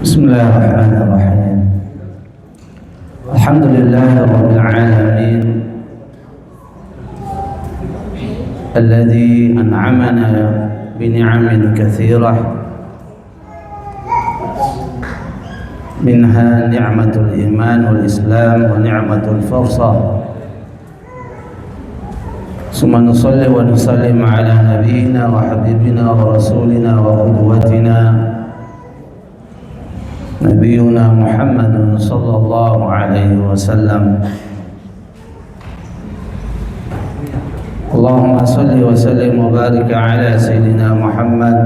Bismillahirrahmanirrahim. Alhamdulillahirabbil alamin alladzi an'amana bi ni'amin katsirah minha ni'matul iman wal islam wa ni'matul fursah. Summa nusalli wa nusallim ala nabiyyina wa habibina wa rasulina wa qudwatina Nabiyyuna Muhammadun sallallahu alaihi wasallam. Allahumma salli wa sallim wa barik ala sayyidina Muhammad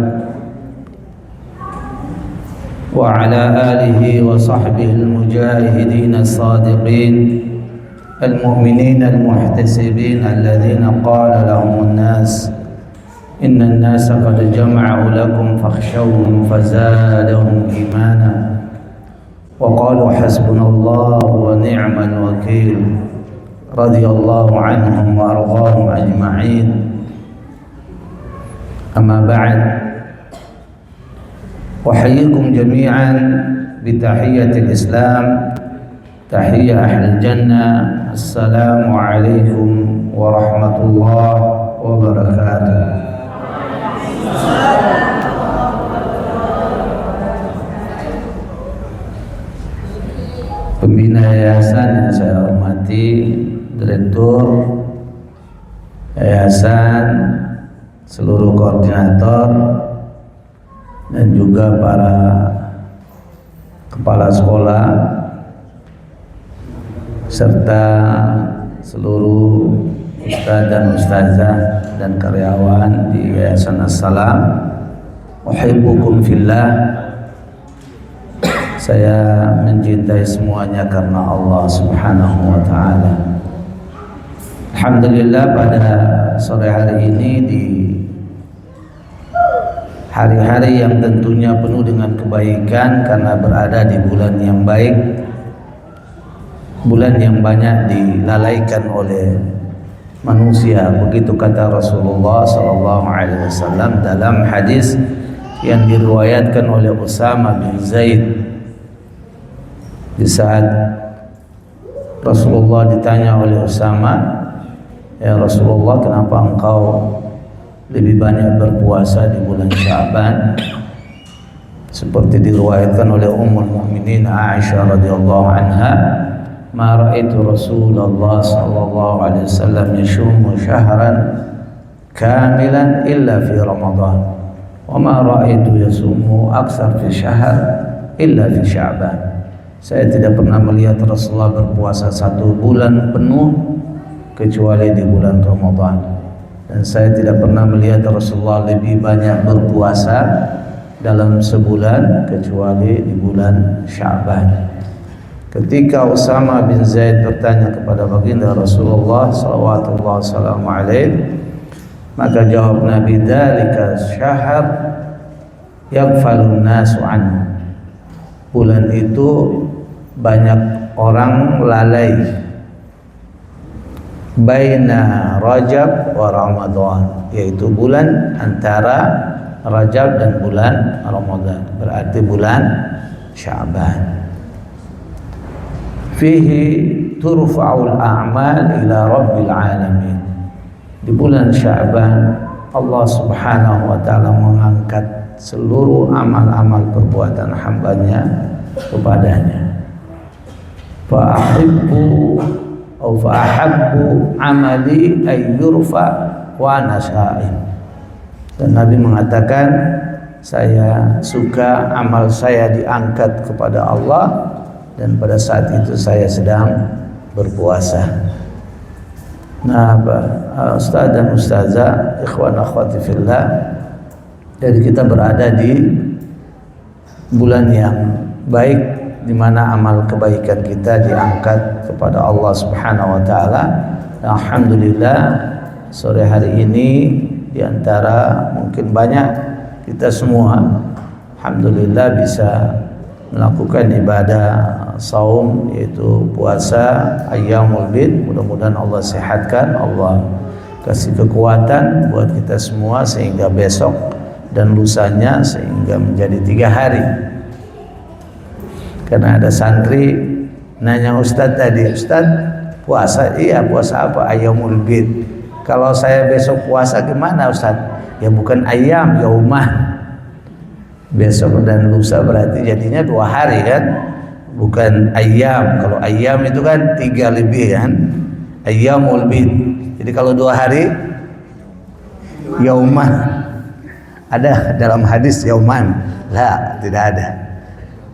wa ala alihi wa sahbihi al-mujahidin as-sadiqin al-mu'minin al-muhtasibin alladhina qala lahum an-nas inna an-nasa qad jama'u lakum fakhshawhum fazadahum imanan وقالوا حسبنا الله ونعم الوكيل رضي الله عنهم وأرضاهم أجمعين. أما بعد، أحييكم جميعا بتحية الإسلام، تحية أهل الجنة. السلام عليكم ورحمة الله وبركاته. Pembina yayasan yang saya hormati, direktur yayasan, seluruh koordinator, dan juga para kepala sekolah serta seluruh ustaz dan ustazah dan karyawan di Yayasan As-Salam. Uhibbukum fillah. Saya mencintai semuanya karena Allah Subhanahu wa taala. Alhamdulillah, pada sore hari ini, di hari-hari yang tentunya penuh dengan kebaikan karena berada di bulan yang baik, bulan yang banyak dilalaikan oleh manusia, begitu kata Rasulullah SAW dalam hadis yang diriwayatkan oleh Usama bin Zaid. Di saat Rasulullah ditanya oleh Usama, "Ya Rasulullah, kenapa engkau lebih banyak berpuasa di bulan Sya'ban?" Seperti diriwayatkan oleh Ummul Mukminin Aisyah radhiyallahu anha, "Ma ra'aitu Rasulullah sallallahu alaihi wasallam yashumu syahran kamilan illa fi Ramadan, wa ma ra'aitu yasumu aktsar fi syahr illa fi Sya'ban." Saya tidak pernah melihat Rasulullah berpuasa satu bulan penuh kecuali di bulan Ramadan, dan saya tidak pernah melihat Rasulullah lebih banyak berpuasa dalam sebulan kecuali di bulan Sya'ban. Ketika Usama bin Zaid bertanya kepada baginda Rasulullah sallallahu alaihi, maka jawab Nabi, "Dzalika syahr yaghfalun nasu anhu." Bulan itu banyak orang lalai, baina Rajab wa Ramadan, yaitu bulan antara Rajab dan bulan Ramadan, berarti bulan Sya'ban. Fihi turfa'ul a'mal ila rabbil alamin. Di bulan Sya'ban Allah Subhanahu wa ta'ala mengangkat seluruh amal-amal perbuatan hambanya kepadanya. Fa'ahibbu atau fa'ahabbu amali ayyurfa wa ana sya'im. Dan Nabi mengatakan, saya suka amal saya diangkat kepada Allah, dan pada saat itu saya sedang berpuasa. Nah, Ustaz dan Ustazah, ikhwan akhwati fillah, jadi kita berada di bulan yang baik, di mana amal kebaikan kita diangkat kepada Allah Subhanahu wa taala. Alhamdulillah, sore hari ini di antara mungkin banyak kita semua, alhamdulillah bisa melakukan ibadah saum, yaitu puasa ayyamul bid. Mudah-mudahan Allah sehatkan, Allah kasih kekuatan buat kita semua sehingga besok dan lusanya, sehingga menjadi 3 hari Karena ada santri nanya Ustadz tadi, Ustadz puasa? Iya, puasa apa? Ayyamul bid. Kalau saya besok puasa gimana Ustadz? Ya bukan ayam, yaumah. Besok dan lusa berarti jadinya 2 hari kan, bukan ayam. Kalau ayam itu kan 3 lebih kan, ayyamul bid. Jadi kalau 2 hari yaumah. Ada dalam hadis yauman? La, tidak ada.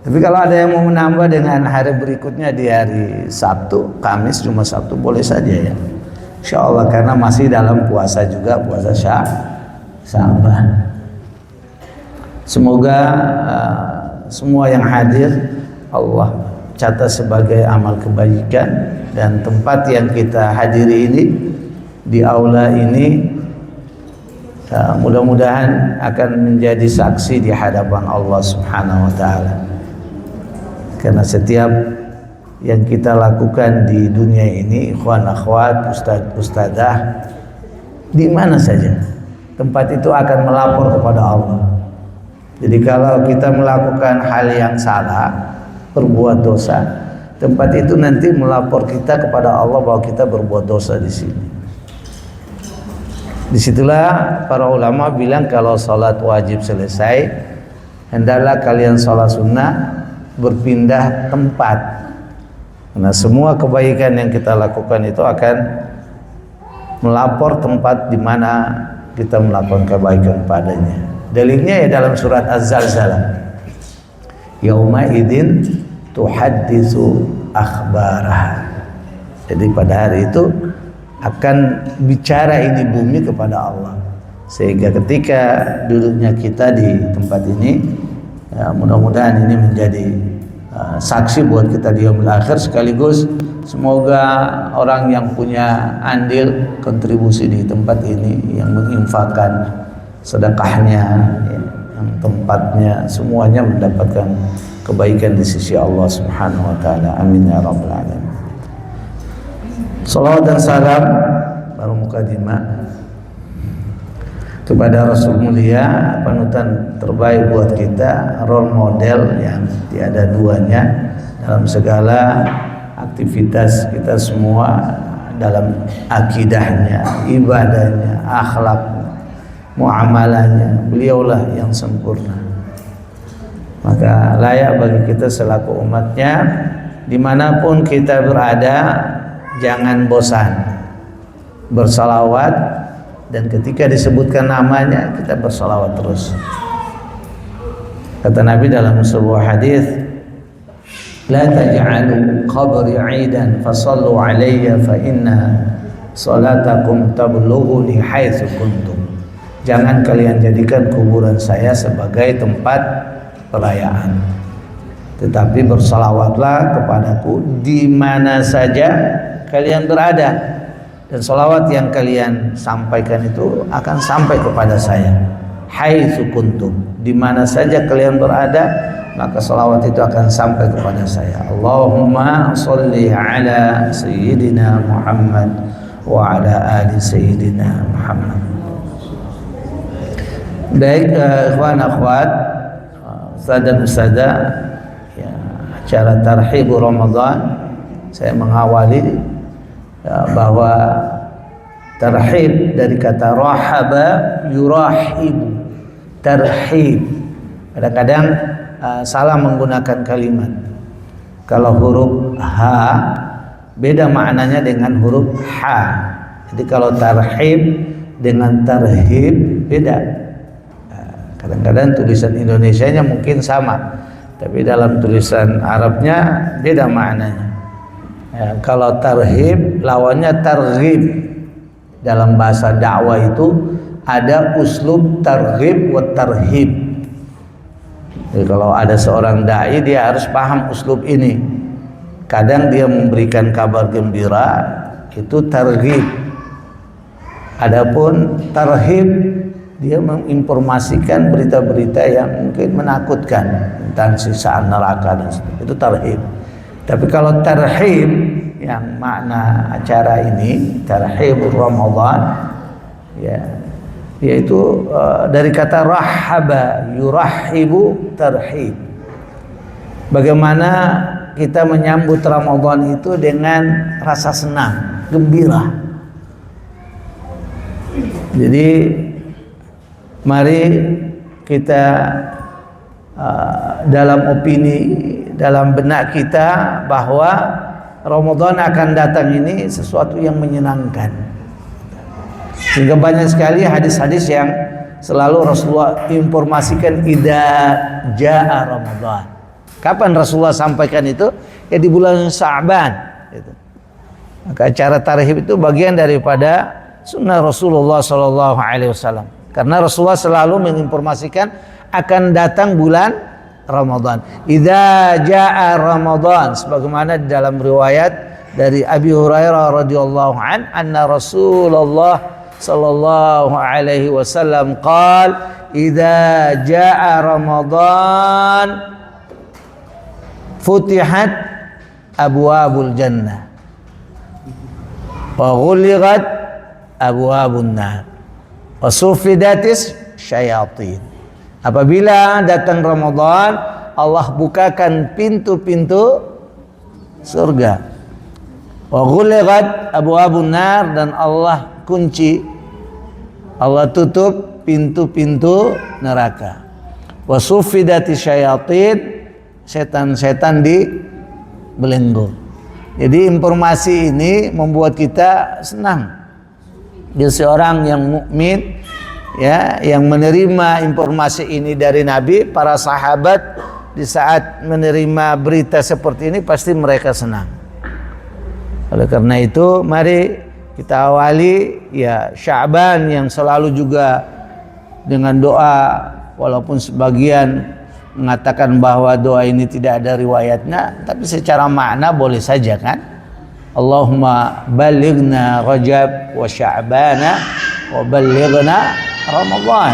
Tapi kalau ada yang mau menambah dengan hari berikutnya di hari Sabtu, Kamis, cuma Sabtu boleh saja ya. Insya Allah, karena masih dalam puasa juga, puasa Sya'ban. Semoga semua yang hadir Allah catat sebagai amal kebaikan, dan tempat yang kita hadiri ini di aula ini mudah-mudahan akan menjadi saksi di hadapan Allah Subhanahu wa taala. Karena setiap yang kita lakukan di dunia ini, ikhwan akhwat, ustadz ustadzah, di mana saja tempat itu akan melapor kepada Allah. Jadi kalau kita melakukan hal yang salah, berbuat dosa, tempat itu nanti melapor kita kepada Allah bahwa kita berbuat dosa di sini. Disitulah para ulama bilang kalau sholat wajib selesai, hendaklah kalian sholat sunnah berpindah tempat. Karena semua kebaikan yang kita lakukan itu akan melapor tempat di mana kita melakukan kebaikan padanya. Dalilnya ya dalam surat Az-Zalzalah. Yauma idzin tuhaddisu akhbarah. Jadi pada hari itu akan bicara ini bumi kepada Allah. Sehingga ketika duduknya kita di tempat ini, ya, mudah-mudahan ini menjadi saksi buat kita di yaumil akhir, sekaligus semoga orang yang punya andil kontribusi di tempat ini, yang menginfakkan sedekahnya, ya, yang tempatnya, semuanya mendapatkan kebaikan di sisi Allah Subhanahu wa taala. Amin ya rabbal alamin. Salawat dan salam baru mukadimah kepada Rasul mulia, panutan terbaik buat kita, role model yang tiada duanya dalam segala aktivitas kita semua, dalam akidahnya, ibadahnya, akhlaknya, muamalahnya. Beliaulah yang sempurna. Maka layak bagi kita selaku umatnya, dimanapun kita berada, jangan bosan bersalawat, dan ketika disebutkan namanya kita bersalawat terus. Kata Nabi dalam sebuah hadis, la taj'alu qabri 'idan fasallu 'alayya fa inna salatakum tablughuni haitsu kuntum. Jangan kalian jadikan kuburan saya sebagai tempat perayaan, tetapi bersalawatlah kepadaku di mana saja kalian berada, dan salawat yang kalian sampaikan itu akan sampai kepada saya. Haitsu kuntum, di mana saja kalian berada, maka salawat itu akan sampai kepada saya. Allahumma sholli ala sayyidina Muhammad wa ala ali sayyidina Muhammad. Baik, ikhwan akhwat, ustadzah ustadzah, ya, acara tarhib Ramadan, saya mengawali bahwa tarhib dari kata rahaba yurahibu, tarhib. Kadang-kadang salah menggunakan kalimat. Kalau huruf H beda maknanya dengan huruf H. Jadi kalau tarhib dengan tarhib beda. Kadang-kadang tulisan Indonesianya mungkin sama, tapi dalam tulisan Arabnya beda maknanya. Ya, kalau tarhib lawannya targhib. Dalam bahasa dakwah itu ada uslub targhib wa tarhib. Jadi kalau ada seorang dai, dia harus paham uslub ini. Kadang dia memberikan kabar gembira, itu targhib. Adapun tarhib, dia menginformasikan berita-berita yang mungkin menakutkan tentang siksaan neraka dan sebagainya. Itu tarhib. Tapi kalau tarhib yang makna acara ini, tarhib Ramadan, ya, yaitu dari kata rahaba yurahibu tarhib. Bagaimana kita menyambut Ramadan itu dengan rasa senang, gembira. Jadi mari kita dalam opini, dalam benak kita bahwa Ramadan akan datang ini sesuatu yang menyenangkan. Sehingga banyak sekali hadis-hadis yang selalu Rasulullah informasikan idza jaa Ramadan. Kapan Rasulullah sampaikan itu? Ya di bulan Sya'ban gitu. Maka acara tarhib itu bagian daripada sunnah Rasulullah SAW. Karena Rasulullah selalu menginformasikan akan datang bulan Ramadan. Idza jaa Ramadan, sebagaimana di dalam riwayat dari Abi Hurairah radhiyallahu an, anna Rasulullah sallallahu alaihi wasallam qala idza jaa Ramadan futihat abwabul jannah wa ghulqat abwabun nar wa suffidatis syayatin. Apabila datang Ramadan, Allah bukakan pintu-pintu surga. Wa ghulqat abwabun nar, dan Allah kunci, Allah tutup pintu-pintu neraka. Wa suffidatis syayatin, setan-setan dibelenggu. Jadi informasi ini membuat kita senang. Dia seorang yang mukmin, ya, yang menerima informasi ini dari Nabi. Para sahabat di saat menerima berita seperti ini pasti mereka senang. Oleh karena itu mari kita awali ya Sya'ban yang selalu juga dengan doa, walaupun sebagian mengatakan bahwa doa ini tidak ada riwayatnya, tapi secara makna boleh saja kan. Allahumma balighna Rajab wa Sya'bana wa balighna Ramadan.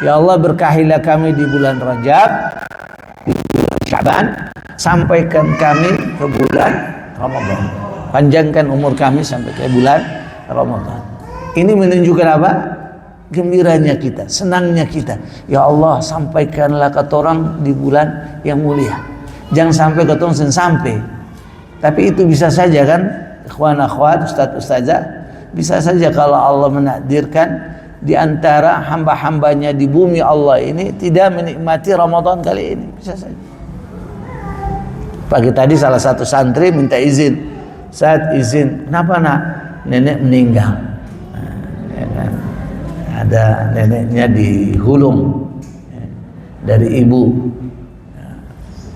Ya Allah, berkahilah kami di bulan Rajab, di bulan Sya'ban, sampaikan kami ke bulan Ramadan. Panjangkan umur kami sampai ke bulan Ramadan. Ini menunjukkan apa? Gembiranya kita, senangnya kita. Ya Allah, sampaikanlah kata orang di bulan yang mulia. Jangan sampai kata orang sampai. Tapi itu bisa saja kan, ikhwan akhwat, ustaz ustazah, bisa saja kalau Allah menakdirkan di antara hamba-hambanya di bumi Allah ini tidak menikmati Ramadan kali ini, bisa saja. Pagi tadi salah satu santri minta izin, saat izin, kenapa nak? Nenek meninggal. Ya kan? Ada neneknya di Hulung dari ibu.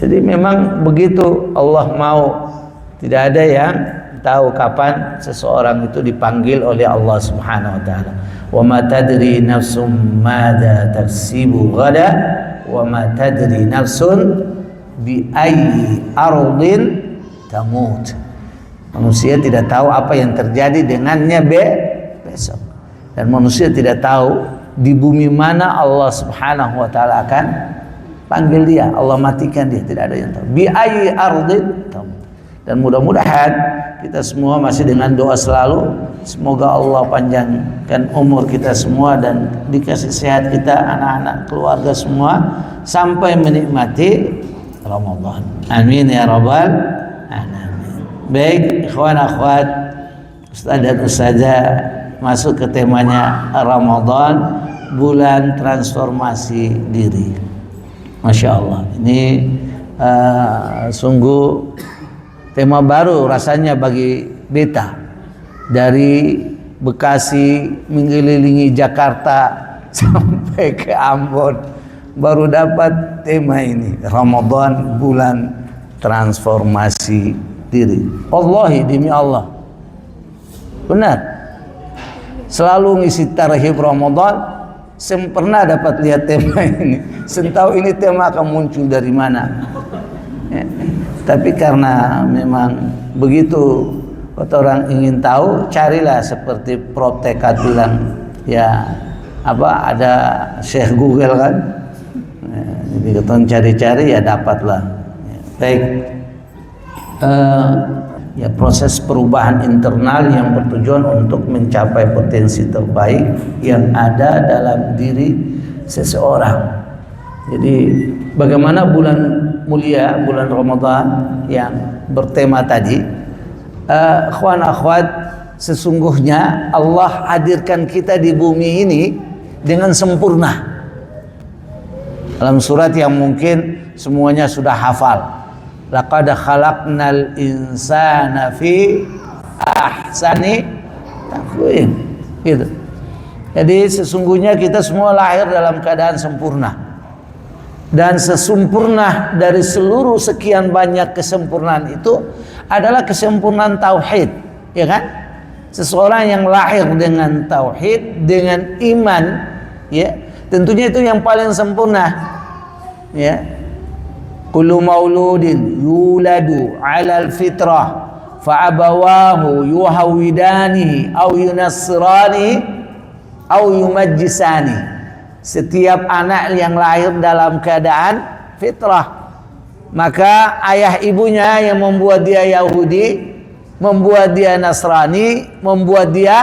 Jadi memang begitu Allah mau. Tidak ada yang tahu kapan seseorang itu dipanggil oleh Allah Subhanahu wa taala. Wa ma tadri nafsum madza taksibu ghada wa ma tadri nafsun bi ayyi ardin tamut. Manusia tidak tahu apa yang terjadi dengannya besok. Dan manusia tidak tahu di bumi mana Allah Subhanahu wa taala akan panggil dia, Allah matikan dia, tidak ada yang tahu. Bi ayyi ardin tamut. Dan mudah-mudahan kita semua masih dengan doa selalu, semoga Allah panjangkan umur kita semua dan dikasih sehat kita, anak-anak, keluarga semua sampai menikmati Ramadan. Amin ya rabbal alamin. Baik, ikhwan akhwat, ustaz dan ustazah, masuk ke temanya Ramadan, bulan transformasi diri. Masya Allah, ini sungguh tema baru rasanya bagi beta. Dari Bekasi mengelilingi Jakarta sampai ke Ambon baru dapat tema ini, Ramadan bulan transformasi diri. Wallahi, demi Allah, benar, selalu ngisi tarhib Ramadan saya pernah dapat lihat tema ini, sentahu ini tema akan muncul dari mana ya. Tapi karena memang begitu kata orang ingin tahu, carilah seperti Prof. Tekat bilang ya, apa, ada Syekh Google kan, jadi kita cari-cari ya dapatlah ya. Baik, ya proses perubahan internal yang bertujuan untuk mencapai potensi terbaik yang ada dalam diri seseorang. Jadi bagaimana bulan mulia, bulan Ramadan yang bertema tadi, ikhwan akhwat, sesungguhnya Allah hadirkan kita di bumi ini dengan sempurna. Dalam surat yang mungkin semuanya sudah hafal, laqad khalaqnal insana fi ahsani taqwim, gitu. Jadi sesungguhnya kita semua lahir dalam keadaan sempurna. Dan sesempurna dari seluruh sekian banyak kesempurnaan itu adalah kesempurnaan tauhid, ya kan? Seseorang yang lahir dengan tauhid, dengan iman, ya, tentunya itu yang paling sempurna, ya. Kullu mauludin yuladu 'alal fitrah fa abawahu yuhawidanihi aw yunassiranihi aw yumajjisani. Setiap anak yang lahir dalam keadaan fitrah, maka ayah ibunya yang membuat dia Yahudi, membuat dia Nasrani, membuat dia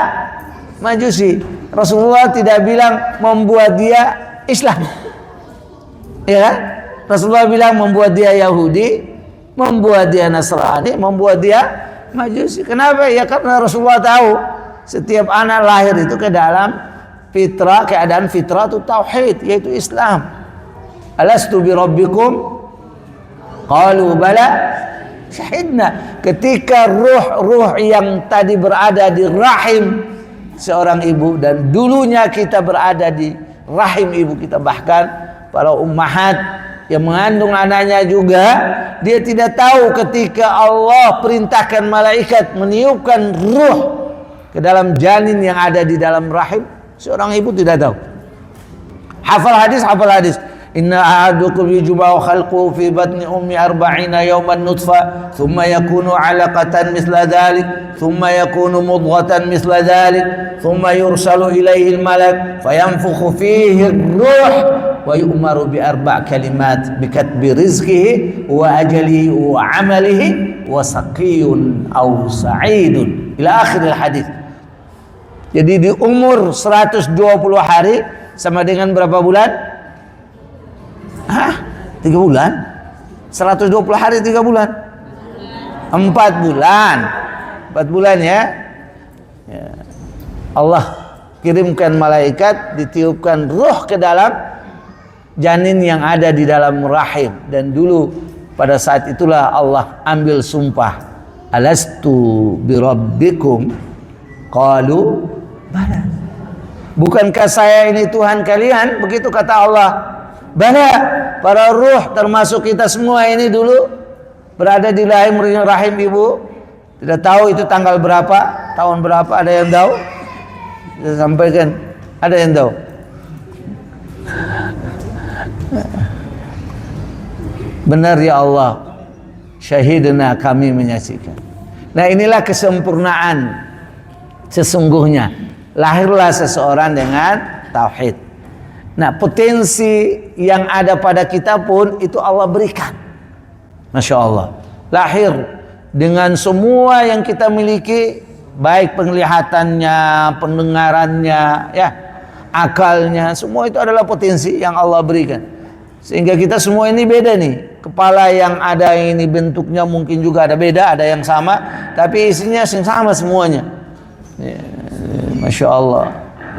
Majusi. Rasulullah tidak bilang membuat dia Islam, ya. Rasulullah bilang membuat dia Yahudi, membuat dia Nasrani, membuat dia Majusi. Kenapa? Ya karena Rasulullah tahu setiap anak lahir itu ke dalam fitrah, keadaan fitrah itu tauhid, yaitu Islam. Alastu bi rabbikum qalu bala syahidna. Ketika ruh yang tadi berada di rahim seorang ibu, dan dulunya kita berada di rahim ibu kita, bahkan para ummahat yang mengandung anaknya juga, dia tidak tahu ketika Allah perintahkan malaikat meniupkan ruh ke dalam janin yang ada di dalam rahim, seorang ibu tidak tahu. Hafal hadis. Inna ahadukum yujma'u khalquhu fi batni ummi 40 yawman nutfa, thumma yakunu 'alaqatan misla dhalik, thumma yakunu mudghatan misla dhalik, thumma yursalu ilayhi al-malak fayanfukhu fihi ar-ruh wa yu'maru bi 4 kalimat bi katbi rizqihi wa ajalihi wa 'amalihi wa saqiyyun aw sa'idun ila akhir al-hadis. Jadi di umur 120 hari sama dengan berapa bulan? 3 bulan. 120 hari 3 bulan. 4 bulan. 4 bulan ya. Allah kirimkan malaikat, ditiupkan ruh ke dalam janin yang ada di dalam rahim, dan dulu pada saat itulah Allah ambil sumpah. Alastu birabbikum qalu bala. Bukankah saya ini Tuhan kalian? Begitu kata Allah. Bala. Para ruh termasuk kita semua ini dulu berada di rahim ibu, tidak tahu itu tanggal berapa, tahun berapa. Ada yang tahu? Saya sampaikan, ada yang tahu? Benar ya Allah, syahidna, kami menyaksikan. Nah, inilah kesempurnaan sesungguhnya. Lahirlah seseorang dengan tauhid. Nah, potensi yang ada pada kita pun itu Allah berikan. Masya Allah. Lahir dengan semua yang kita miliki, baik penglihatannya, pendengarannya, ya, akalnya, semua itu adalah potensi yang Allah berikan. Sehingga kita semua ini beda nih. Kepala yang ada ini bentuknya mungkin juga ada beda, ada yang sama, tapi isinya sama semuanya. Ya, Masya Allah.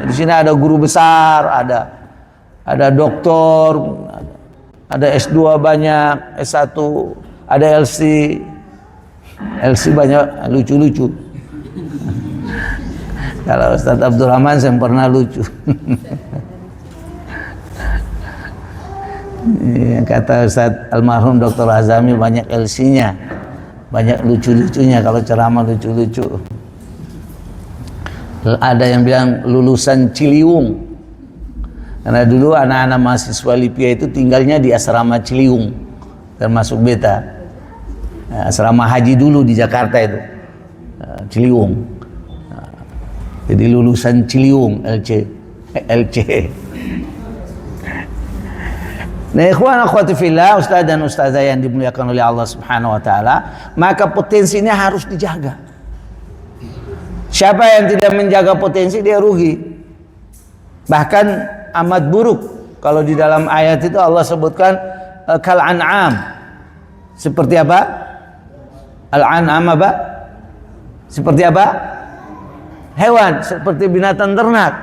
Di sini ada guru besar, ada doktor, ada S2 banyak, S1, ada LC banyak, lucu-lucu. Kalau Ustaz Abdurrahman saya pernah lucu. Kata Ustaz almarhum Dr. Azami banyak LC-nya, banyak lucu-lucunya kalau ceramah lucu-lucu. Ada yang bilang lulusan Ciliwung, karena dulu anak-anak mahasiswa Lipia itu tinggalnya di asrama Ciliwung, termasuk beta. Asrama haji dulu di Jakarta itu, Ciliwung. Jadi lulusan Ciliwung, LC. Nah, ikhwan akhwati fillah, ustaz dan ustazah yang dimuliakan oleh Allah Subhanahu wa taala, maka potensinya harus dijaga. Siapa yang tidak menjaga potensi, dia rugi. Bahkan amat buruk Kalau di dalam ayat itu Allah sebutkan kal an'am. Seperti apa? Al-an'am apa? Seperti apa? Hewan, seperti binatang ternak.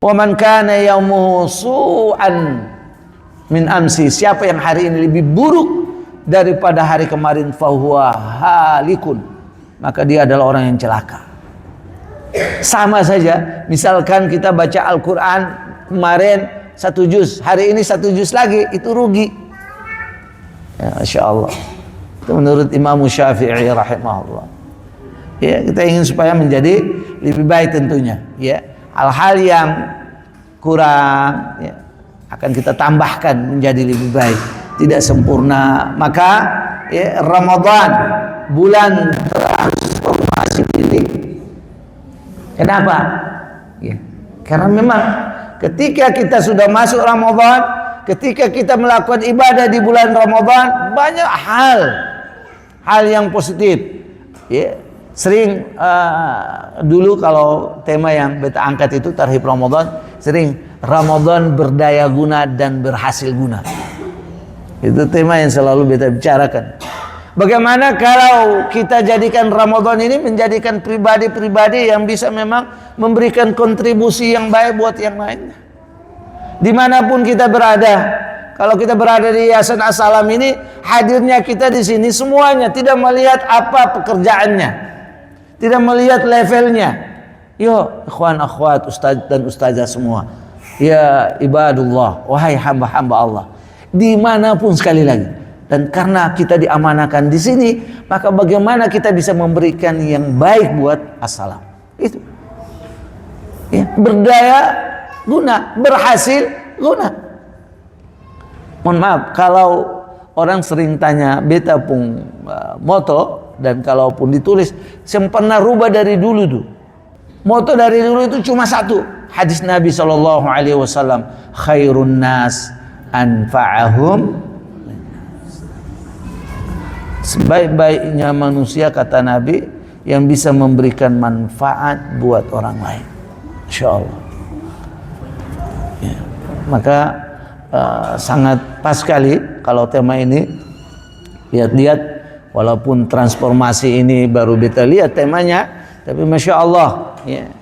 Wa man kana yaumuhu su'an min amsi, siapa yang hari ini lebih buruk daripada hari kemarin, fahuwa halikun, maka dia adalah orang yang celaka. Sama saja, misalkan kita baca Al-Quran kemarin 1 juz, hari ini 1 juz lagi, itu rugi. Ya, Masya Allah. Itu menurut Imam Syafi'i rahimahullah. Ya, kita ingin supaya menjadi lebih baik tentunya. Ya, hal-hal yang kurang ya, akan kita tambahkan menjadi lebih baik. Tidak sempurna, maka ya, Ramadan bulan transformasi diri. Kenapa? Ya, karena memang ketika kita sudah masuk Ramadan, ketika kita melakukan ibadah di bulan Ramadan, banyak hal yang positif. Ya, sering dulu kalau tema yang beta angkat itu Tarhib Ramadan, sering Ramadan berdaya guna dan berhasil guna. Itu tema yang selalu beta bicarakan. Bagaimana kalau kita jadikan Ramadan ini menjadikan pribadi-pribadi yang bisa memang memberikan kontribusi yang baik buat yang lainnya. Dimanapun kita berada, kalau kita berada di Yayasan As-Salam ini, hadirnya kita di sini semuanya tidak melihat apa pekerjaannya, tidak melihat levelnya. Yo, ikhwan akhwat, ustaz dan ustazah semua, ya ibadullah, wahai hamba-hamba Allah, dimanapun sekali lagi. Dan karena kita diamanakan di sini, maka bagaimana kita bisa memberikan yang baik buat As-Salam? Itu, ya, berdaya guna, berhasil guna. Mohon maaf kalau orang sering tanya beta pun moto, dan kalaupun ditulis sempurna rubah dari dulu tuh. Moto dari dulu itu cuma satu, hadis Nabi SAW, khairun nas anfa'ahum. Sebaik-baiknya manusia, kata Nabi, yang bisa memberikan manfaat buat orang lain. Insyaallah. Ya, maka sangat pas sekali kalau tema ini. Lihat-lihat, walaupun transformasi ini baru kita lihat temanya, tapi Masya Allah, ya,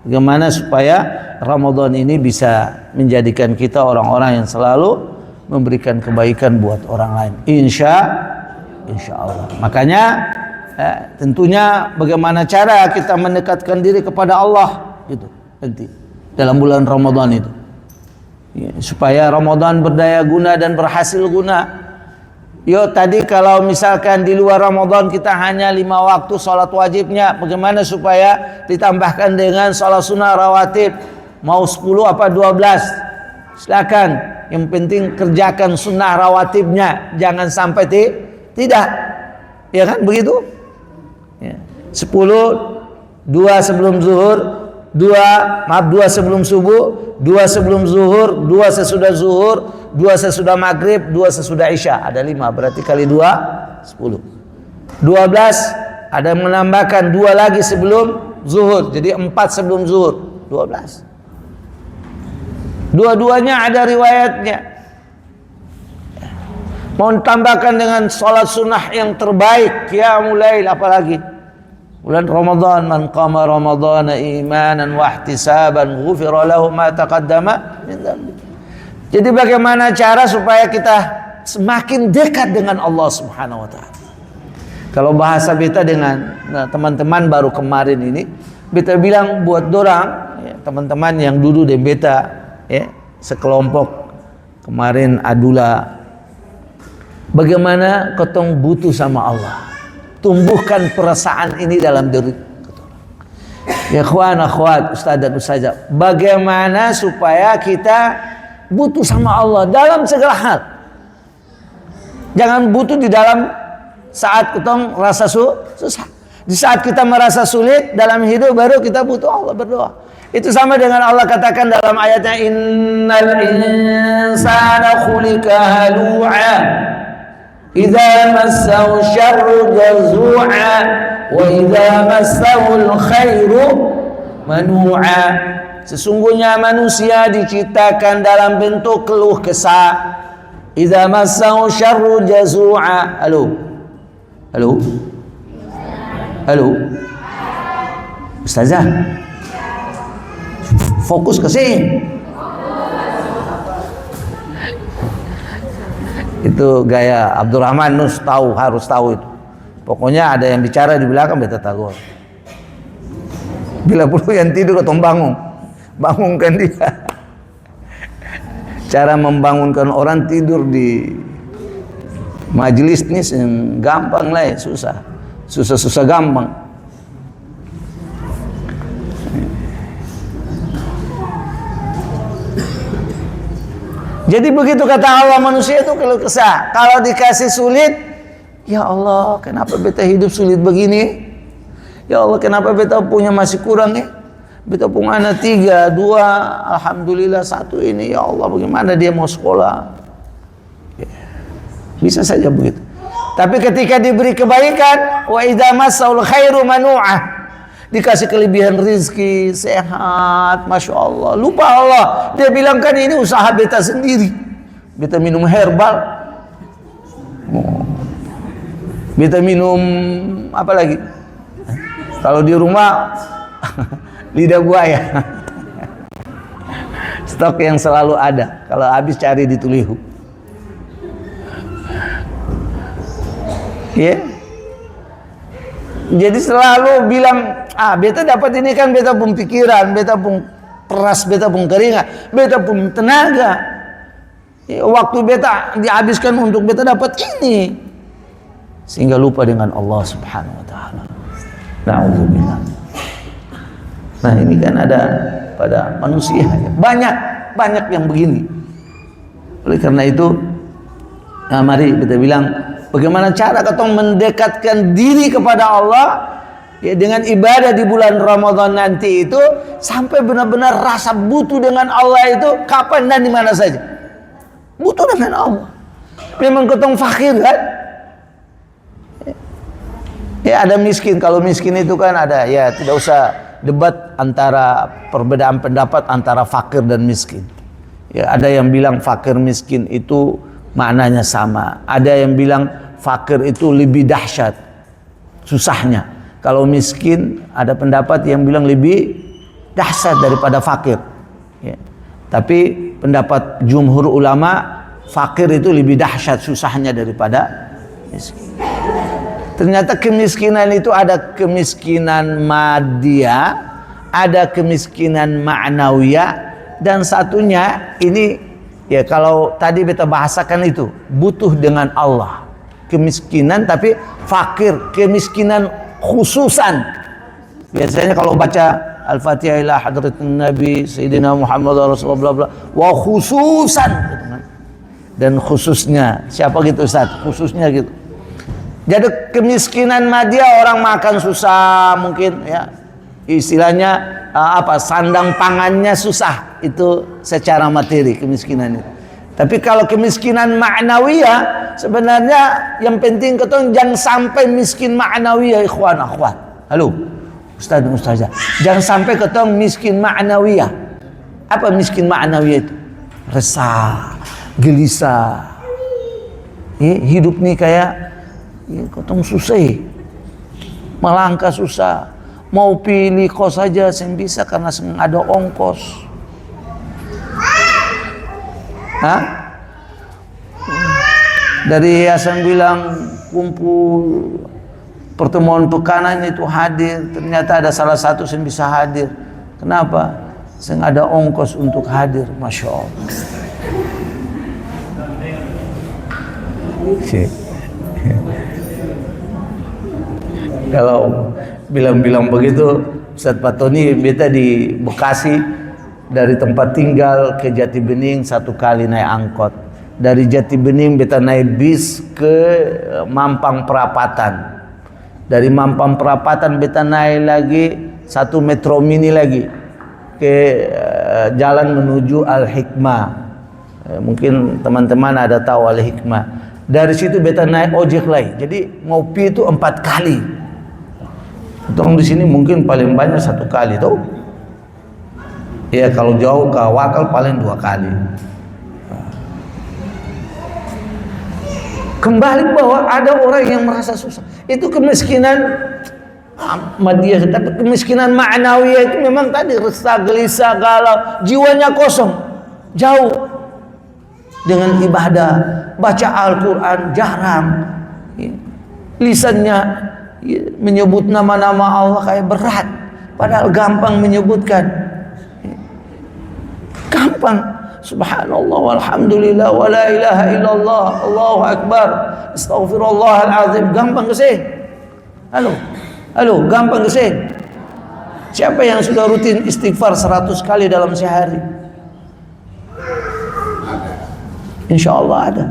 bagaimana supaya Ramadan ini bisa menjadikan kita orang-orang yang selalu memberikan kebaikan buat orang lain. Insya Allah. Makanya tentunya bagaimana cara kita mendekatkan diri kepada Allah gitu nanti dalam bulan Ramadan itu, ya, supaya Ramadan berdaya guna dan berhasil guna. Yo, tadi kalau misalkan di luar Ramadan kita hanya 5 waktu sholat wajibnya, bagaimana supaya ditambahkan dengan sholat sunnah rawatib, mau 10 apa 12 silakan, yang penting kerjakan sunnah rawatibnya, jangan sampai tidak, ya kan begitu? Ya. 10, 2 sebelum zuhur, 2 sebelum subuh, 2 sebelum zuhur, 2 sesudah zuhur, 2 sesudah maghrib, 2 sesudah isya. Ada 5, berarti kali 2, 10. 12, ada yang menambahkan 2 lagi sebelum zuhur, jadi 4 sebelum zuhur, 12. Dua-duanya ada riwayatnya. Mau tambahkan dengan sholat sunnah yang terbaik, qiyamul lail, apalagi bulan Ramadan, man qama ramadhana imanan wa ihtisaban ghufira lahu ma taqaddama min dhanbi. Jadi bagaimana cara supaya kita semakin dekat dengan Allah Subhanahu wa taala? Kalau bahasa beta dengan teman-teman baru kemarin ini, beta bilang buat dorang, ya, teman-teman yang duduk dengan beta, ya, sekelompok kemarin adula, bagaimana ketong butuh sama Allah. Tumbuhkan perasaan ini dalam diri ketong. Ya ikhwan akhwat, ustaz dan ustazah, bagaimana supaya kita butuh sama Allah dalam segala hal. Jangan butuh di dalam saat ketong rasa susah. Di saat kita merasa sulit dalam hidup, baru kita butuh Allah, berdoa. Itu sama dengan Allah katakan dalam ayatnya, innal insana khuliqa halu'a idza massahu syarru jazua wa idza massahu alkhairu manu'a. sesungguhnya manusia diciptakan dalam bentuk keluh kesah. Idza massahu syarru jazu'a. Halo. Halo. Halo. Ustazah. Fokus ke sini. Itu gaya Abdurrahman Nus, harus tahu itu. Pokoknya ada yang bicara di belakang beta tahu. Bila perlu yang tidur atau bangunkan dia. Cara membangunkan orang tidur di majelis ini gampang lah ya, susah gampang. Jadi begitu kata Allah, manusia itu keluh kesah. Kalau dikasih sulit, ya Allah, kenapa beta hidup sulit begini? Ya Allah, kenapa beta punya masih kurang ya? Beta punya anak 3, 2, alhamdulillah 1 ini. Ya Allah, bagaimana dia mau sekolah? Ya, bisa saja begitu. Tapi ketika diberi kebaikan, wa idza massaul khairu manu'ah, dikasih kelebihan rizki, sehat, masya Allah, lupa Allah. Dia bilang kan ini usaha beta sendiri. Beta minum herbal, beta minum apa lagi? Kalau di rumah lidah buaya. Stok yang selalu ada. Kalau habis cari di Tulihu. Ya. Jadi selalu bilang, beta dapat ini kan beta pun pikiran, beta pun peras, beta pun keringat, beta pun tenaga. Ya, waktu beta dihabiskan untuk beta dapat ini. Sehingga lupa dengan Allah Subhanahu wa taala. Na'udzubillah. Nah, ini kan ada pada manusia ya. Banyak yang begini. Oleh karena itu, mari kita bilang bagaimana cara kita mendekatkan diri kepada Allah ya, dengan ibadah di bulan Ramadan nanti itu sampai benar-benar rasa butuh dengan Allah itu kapan dan di mana saja. Butuh dengan Allah. Memang ketong fakir kan? Ya ada miskin. Kalau miskin itu kan ada, ya tidak usah debat antara perbedaan pendapat antara fakir dan miskin. Ya ada yang bilang fakir miskin itu maknanya sama. Ada yang bilang fakir itu lebih dahsyat susahnya. Kalau miskin ada pendapat yang bilang lebih dahsyat daripada fakir. Ya. Tapi pendapat jumhur ulama fakir itu lebih dahsyat susahnya daripada miskin. Ternyata kemiskinan itu ada kemiskinan madiyah, ada kemiskinan ma'nawiyah, dan satunya ini ya kalau tadi beta bahasakan itu butuh dengan Allah. Kemiskinan tapi fakir, kemiskinan khususan. Biasanya kalau baca Al-Fatihah ila hadratin Nabi Sayyidina Muhammad Rasulullah wa khususan gitu kan. Dan khususnya siapa gitu Ustaz? Khususnya gitu. Jadi kemiskinan madya orang makan susah mungkin ya. Istilahnya sandang pangannya susah, itu secara materi kemiskinan itu. Tapi kalau kemiskinan ma'nawiyah sebenarnya yang penting ketong jangan sampai miskin ma'nawiyah ikhwan akhwat. Halo. Ustaz dan ustazah, jangan sampai ketong miskin ma'nawiyah. Apa miskin ma'nawiyah itu? Resah, gelisah. Hidup nih kayak ketong susah, melangkah susah, mau pilih kos saja sen bisa karena sen ada ongkos. Dari yayasan bilang kumpul pertemuan pekanan itu hadir, ternyata ada salah satu sen bisa hadir. Kenapa? Sen ada ongkos untuk hadir, masya Allah. Kalau bilang-bilang begitu, Ustaz Patoni, beta di Bekasi dari tempat tinggal ke Jati Bening 1 kali naik angkot. Dari Jati Bening beta naik bis ke Mampang Perapatan. Dari Mampang Perapatan beta naik lagi 1 metro mini lagi ke jalan menuju Al-Hikmah. Mungkin teman-teman ada tahu Al-Hikmah. Dari situ beta naik ojek lagi. Jadi ngopi itu 4 kali. Tolong di sini mungkin paling banyak 1 kali, tahu? Ya kalau jauh ke wakal paling 2 kali. Kembali bahwa ada orang yang merasa susah. Itu kemiskinan madiyah, tapi kemiskinan ma'nawiyah itu memang tadi resah, gelisah, galau, jiwanya kosong, jauh dengan ibadah, baca Al-Quran jarang, lisannya menyebut nama-nama Allah kayak berat, padahal gampang menyebutkan, gampang. Subhanallah walhamdulillah wa la ilaha illallah Allahu akbar astaghfirullahalazim, gampang kesih. Halo, gampang kesih. Siapa yang sudah rutin istighfar 100 kali dalam sehari? Insya Allah ada.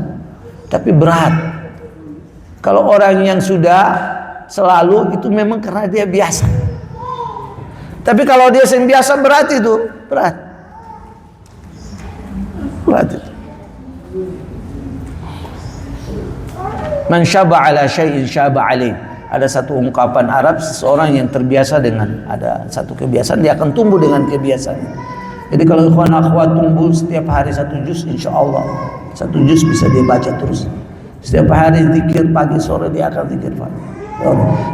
Tapi berat. Kalau orang yang sudah selalu itu memang karena dia biasa. Tapi kalau dia yang biasa berat itu, berat. Berat itu. Man syaba ala syai'in syaba alaih. Ada satu ungkapan Arab, seseorang yang terbiasa dengan ada satu kebiasaan, dia akan tumbuh dengan kebiasaan. Jadi kalau ikhwan akhwat tumbuh setiap hari 1 juz, insya Allah 1 juz bisa dia baca terus. Setiap hari zikir pagi sore dia akan zikir pagi.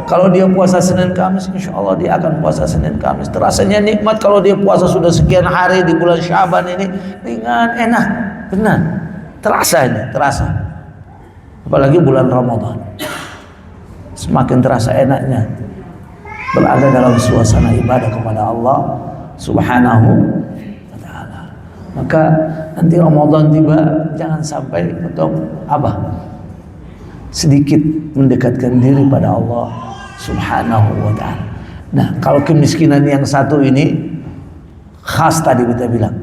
Kalau dia puasa Senin Kamis, insya Allah dia akan puasa Senin Kamis. Terasanya nikmat kalau dia puasa sudah sekian hari di bulan Syaban ini, ringan, enak, benar. Terasa ini, terasa. Apalagi bulan Ramadan. Semakin terasa enaknya berada dalam suasana ibadah kepada Allah Subhanahu wa ta'ala. Maka nanti Ramadan tiba, jangan sampai untuk sedikit mendekatkan diri pada Allah Subhanahu wa ta'ala. Nah, kalau kemiskinan yang satu ini khas tadi kita bilang,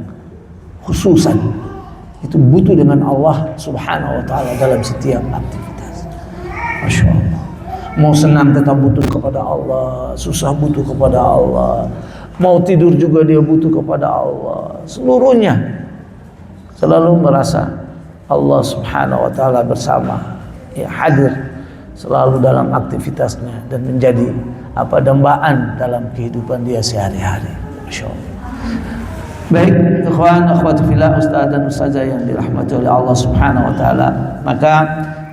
khususan itu butuh dengan Allah Subhanahu wa ta'ala dalam setiap aktivitas. Masya Allah. Mau senang tetap butuh kepada Allah, susah butuh kepada Allah, mau tidur juga dia butuh kepada Allah. Seluruhnya selalu merasa Allah Subhanahu wa ta'ala bersama, ya, hadir selalu dalam aktivitasnya dan menjadi dambaan dalam kehidupan dia sehari-hari. Masya Allah. Baik, ikhwan akhwat fillah, ustaz dan ustazah yang dirahmati oleh Allah Subhanahu wa ta'ala, maka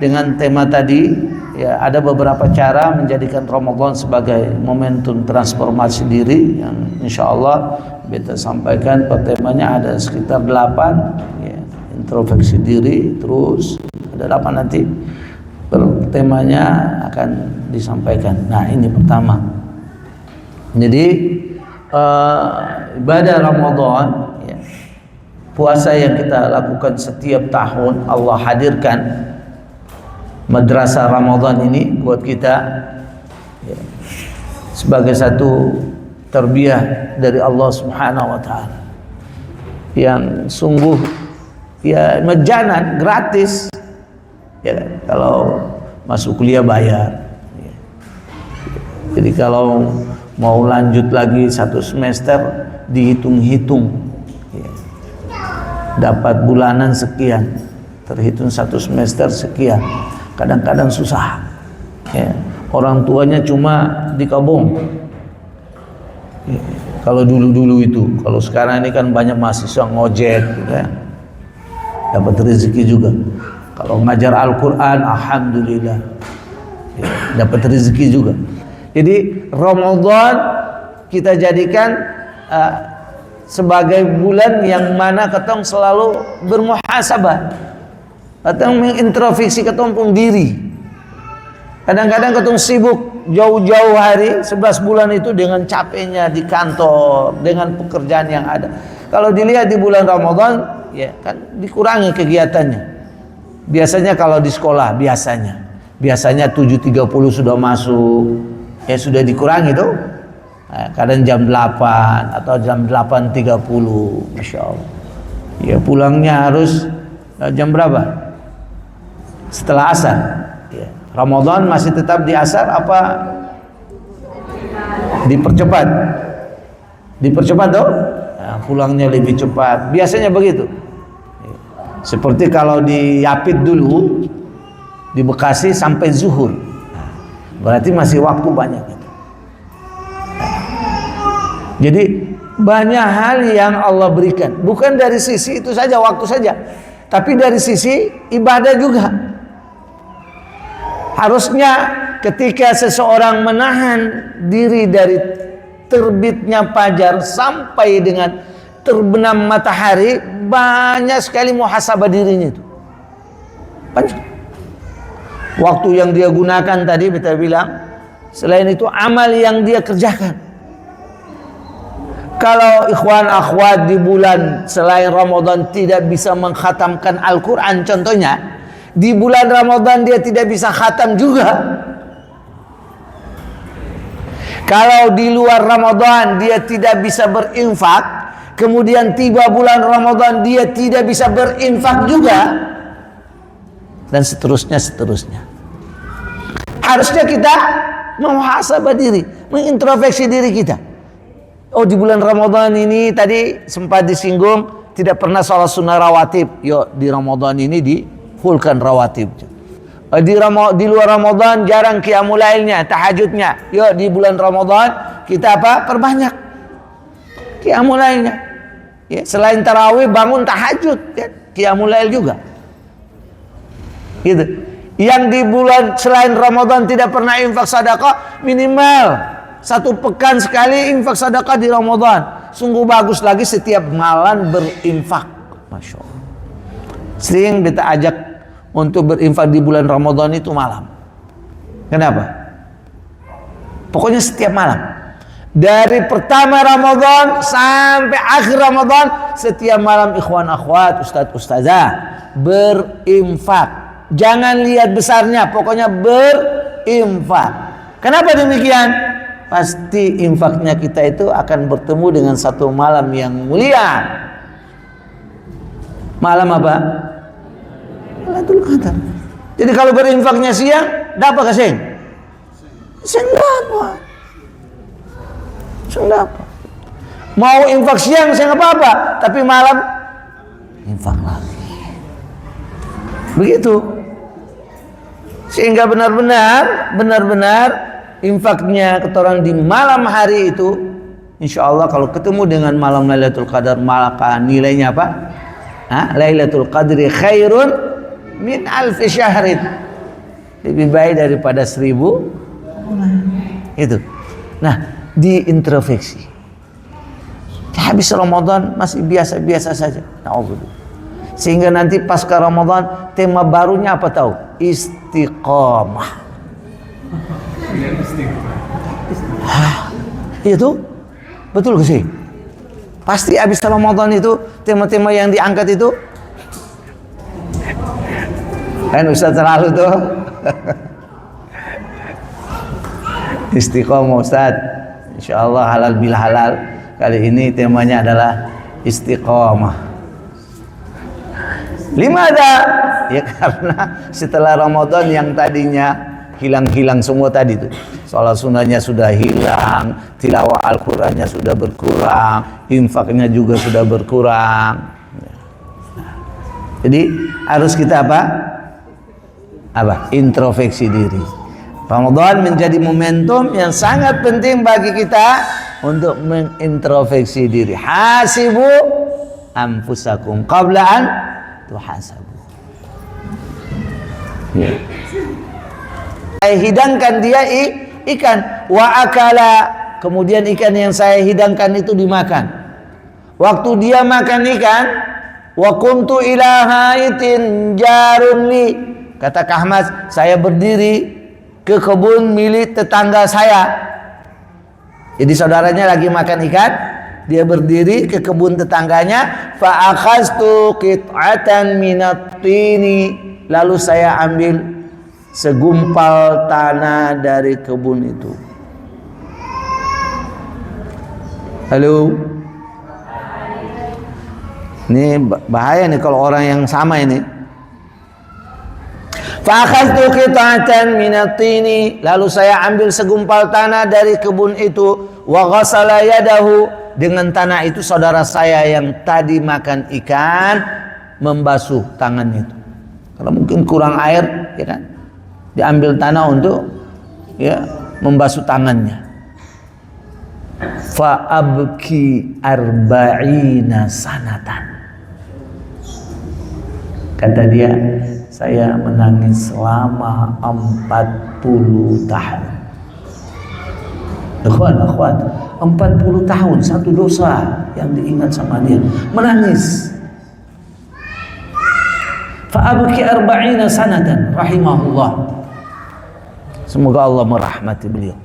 dengan tema tadi, ya, ada beberapa cara menjadikan Ramadan sebagai momentum transformasi diri yang insya Allah kita sampaikan. Pertemanya ada sekitar 8, ya, introspeksi diri, terus ada 8 nanti pertemanya akan disampaikan. Nah, ini pertama. Jadi ibadah Ramadan, ya, puasa yang kita lakukan setiap tahun, Allah hadirkan madrasah Ramadan ini buat kita, ya, sebagai satu tarbiyah dari Allah Subhanahu wa ta'ala yang sungguh, ya, majanan, gratis, ya, kalau masuk kuliah bayar, ya. Jadi kalau mau lanjut lagi 1 semester dihitung-hitung, ya, dapat bulanan sekian, terhitung 1 semester sekian. Kadang-kadang susah, ya. Orang tuanya cuma dikabung, ya. Kalau dulu-dulu itu, kalau sekarang ini kan banyak mahasiswa ngojek, gitu, ya. Dapat rezeki juga. Kalau ngajar Al-Quran, alhamdulillah, ya, dapat rezeki juga. Jadi Ramadan kita jadikan sebagai bulan yang mana ketong selalu bermuhasabah atau mengintrospeksi ketong pun diri. Kadang-kadang ketong sibuk jauh-jauh hari 11 bulan itu dengan capeknya di kantor, dengan pekerjaan yang ada. Kalau dilihat di bulan Ramadan, ya kan dikurangi kegiatannya. Biasanya kalau di sekolah biasanya 7.30 sudah masuk, ya sudah dikurangi tuh. Nah, kadang jam 8 atau jam 8.30, Masya Allah. Ya pulangnya harus jam berapa? Setelah asar, ya. Ramadan masih tetap di asar apa dipercepat? Dipercepat tuh, nah, pulangnya lebih cepat. Biasanya begitu. Seperti kalau di Yapit dulu, di Bekasi sampai zuhur, berarti masih waktu banyak. Jadi Banyak hal yang Allah berikan, bukan dari sisi itu saja, waktu saja, tapi dari sisi ibadah juga. Harusnya ketika seseorang menahan diri dari terbitnya fajar sampai dengan terbenam matahari, banyak sekali muhasabah dirinya itu. Banyak. Waktu yang dia gunakan tadi kita bilang, selain itu amal yang dia kerjakan. Kalau ikhwan akhwat di bulan selain Ramadan tidak bisa mengkhatamkan Al-Quran, contohnya di bulan Ramadan dia tidak bisa khatam juga. Kalau di luar Ramadan dia tidak bisa berinfak, kemudian tiba bulan Ramadan dia tidak bisa berinfak juga, dan seterusnya. Harusnya kita memuhasabah diri, mengintrospeksi diri kita. Oh, di bulan Ramadan ini tadi sempat disinggung tidak pernah sholat sunnah rawatib. Yuk di Ramadan ini di fullkan rawatib. Di luar Ramadan jarang qiyamul lailnya, tahajudnya. Yuk di bulan Ramadan kita perbanyak qiyamul lailnya. Ya, selain tarawih bangun tahajud, ya, qiyamul lail juga. Gitu. Yang di bulan selain Ramadan tidak pernah infak sedekah, minimal 1 pekan sekali infak sedekah di Ramadan. Sungguh bagus lagi setiap malam berinfak. Masya Allah. Sering kita ajak untuk berinfak di bulan Ramadan itu malam. Kenapa? Pokoknya setiap malam. Dari pertama Ramadan sampai akhir Ramadan, setiap malam ikhwan akhwat, ustadz ustazah berinfak. Jangan lihat besarnya, pokoknya berinfak. Kenapa demikian? Pasti infaknya kita itu akan bertemu dengan satu malam yang mulia. Malam apa? Lailatul Qadar. Jadi kalau berinfaknya siang, dapat kasih? Siang dapat. Mau infak siang saya nggak apa-apa, tapi malam infak lagi. Begitu. Sehingga benar-benar infaknya ketoran di malam hari itu, insya Allah kalau ketemu dengan malam Lailatul Qadar, maka nilainya apa? Lailatul Qadri khairun min alfi syahrin. Lebih baik daripada 1000 bulan. Itu. Nah, diintrospeksi. Habis Ramadan masih biasa-biasa saja. Na'udzubillah. Sehingga nanti pasca Ramadan tema barunya apa tahu? Istiqamah. Itu betul gak sih? Pasti habis Ramadan itu tema-tema yang diangkat itu kan Ustaz terlalu tuh. Istiqomah Ustaz. Insyaallah halal bil halal. Kali ini temanya adalah istiqomah. Limada? Ya karena setelah Ramadan yang tadinya hilang-hilang semua tadi tuh. Sholat sunnahnya sudah hilang, tilawah Al-Qur'annya sudah berkurang, infaknya juga sudah berkurang. Jadi harus kita introspeksi diri. Ramadan menjadi momentum yang sangat penting bagi kita untuk mengintrospeksi diri. Hasibu anfusakum qabla an tuhasabu. Ya. Saya hidangkan dia ikan wa akala, kemudian ikan yang saya hidangkan itu dimakan. Waktu dia makan ikan, wa kuntu ila haitin jarun li, kata Kahmas, saya berdiri ke kebun milik tetangga saya. Jadi saudaranya lagi makan ikan, dia berdiri ke kebun tetangganya, fa akhaztu qit'atan minat tini, lalu saya ambil segumpal tanah dari kebun itu. Halo. Ini bahaya nih kalau orang yang sama ini. Fa akhadtu qit'atan minat tini, lalu saya ambil segumpal tanah dari kebun itu, wa ghassala yadahu, dengan tanah itu saudara saya yang tadi makan ikan membasuh tangannya itu. Kalau mungkin kurang air, ya kan? Diambil tanah untuk membasuh tangannya. fa abki arba'ina sanatan. Kata dia, saya menangis selama 40 tahun. Akhwat, 40 tahun satu dosa yang diingat sama dia, menangis. Fa abki arba'ina sanatan rahimahullah. Semoga Allah merahmati beliau.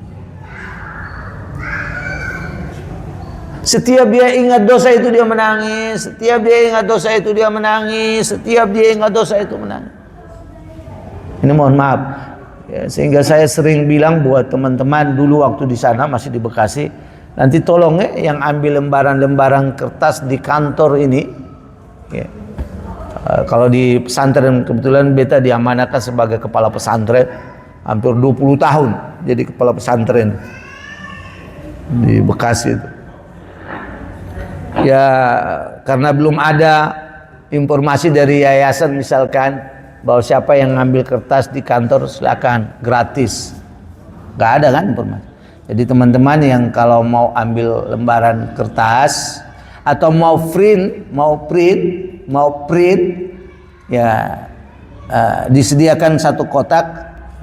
Setiap dia ingat dosa itu dia menangis. Setiap dia ingat dosa itu dia menangis. Setiap dia ingat dosa itu menangis. Ini mohon maaf ya, sehingga saya sering bilang buat teman-teman dulu waktu di sana masih di Bekasi, nanti tolong ya yang ambil lembaran-lembaran kertas di kantor ini ya. Kalau di pesantren kebetulan beta diamanahkan sebagai kepala pesantren hampir 20 tahun jadi kepala pesantren di Bekasi itu. Ya karena belum ada informasi dari yayasan misalkan bahwa siapa yang ngambil kertas di kantor silakan gratis, nggak ada kan informasi. Jadi teman-teman yang kalau mau ambil lembaran kertas atau mau print ya disediakan satu kotak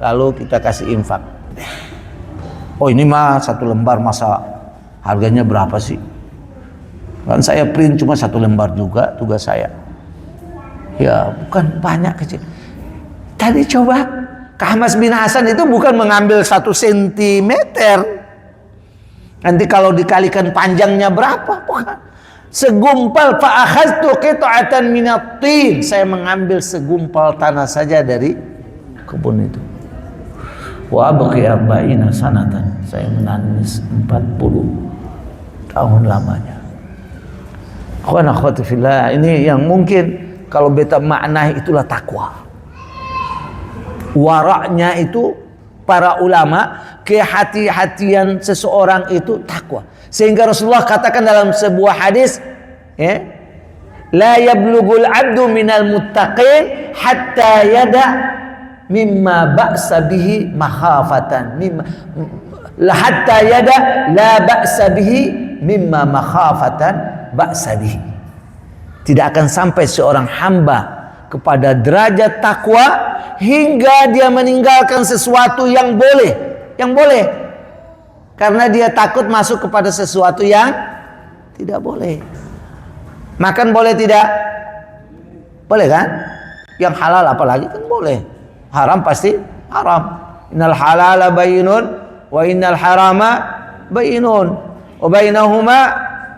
lalu kita kasih infak. Oh ini mah satu lembar masa harganya berapa sih? Kan saya print cuma satu lembar juga tugas saya. Ya bukan banyak kecil. Tadi coba Kahmas bin Hasan itu bukan mengambil 1 sentimeter. Nanti kalau dikalikan panjangnya berapa? Bukan. Segumpal fa'akhadtu qit'atan minat tin. Saya mengambil segumpal tanah saja dari kebun itu. Wa abqi arba'ina sanatan. Saya menangis 40 tahun lamanya. Akhwati fillah, ini yang mungkin kalau beta maknai itulah takwa. Waraknya itu para ulama, kehati-hatian seseorang itu takwa. Sehingga Rasulullah katakan dalam sebuah hadis, ya, la yablughul abdu minal muttaqin hatta yada mimma ba'sa bihi makhafatan mimma hatta yada la ba'sa bihi mimma makhafatan ba'sa bihi. Tidak akan sampai seorang hamba kepada derajat takwa hingga dia meninggalkan sesuatu yang boleh, karena dia takut masuk kepada sesuatu yang tidak boleh. Makan boleh tidak? Boleh kan? Yang halal apalagi kan boleh. Haram pasti haram. Innal halala bayyinun wa innal harama bayyinun wa bainahuma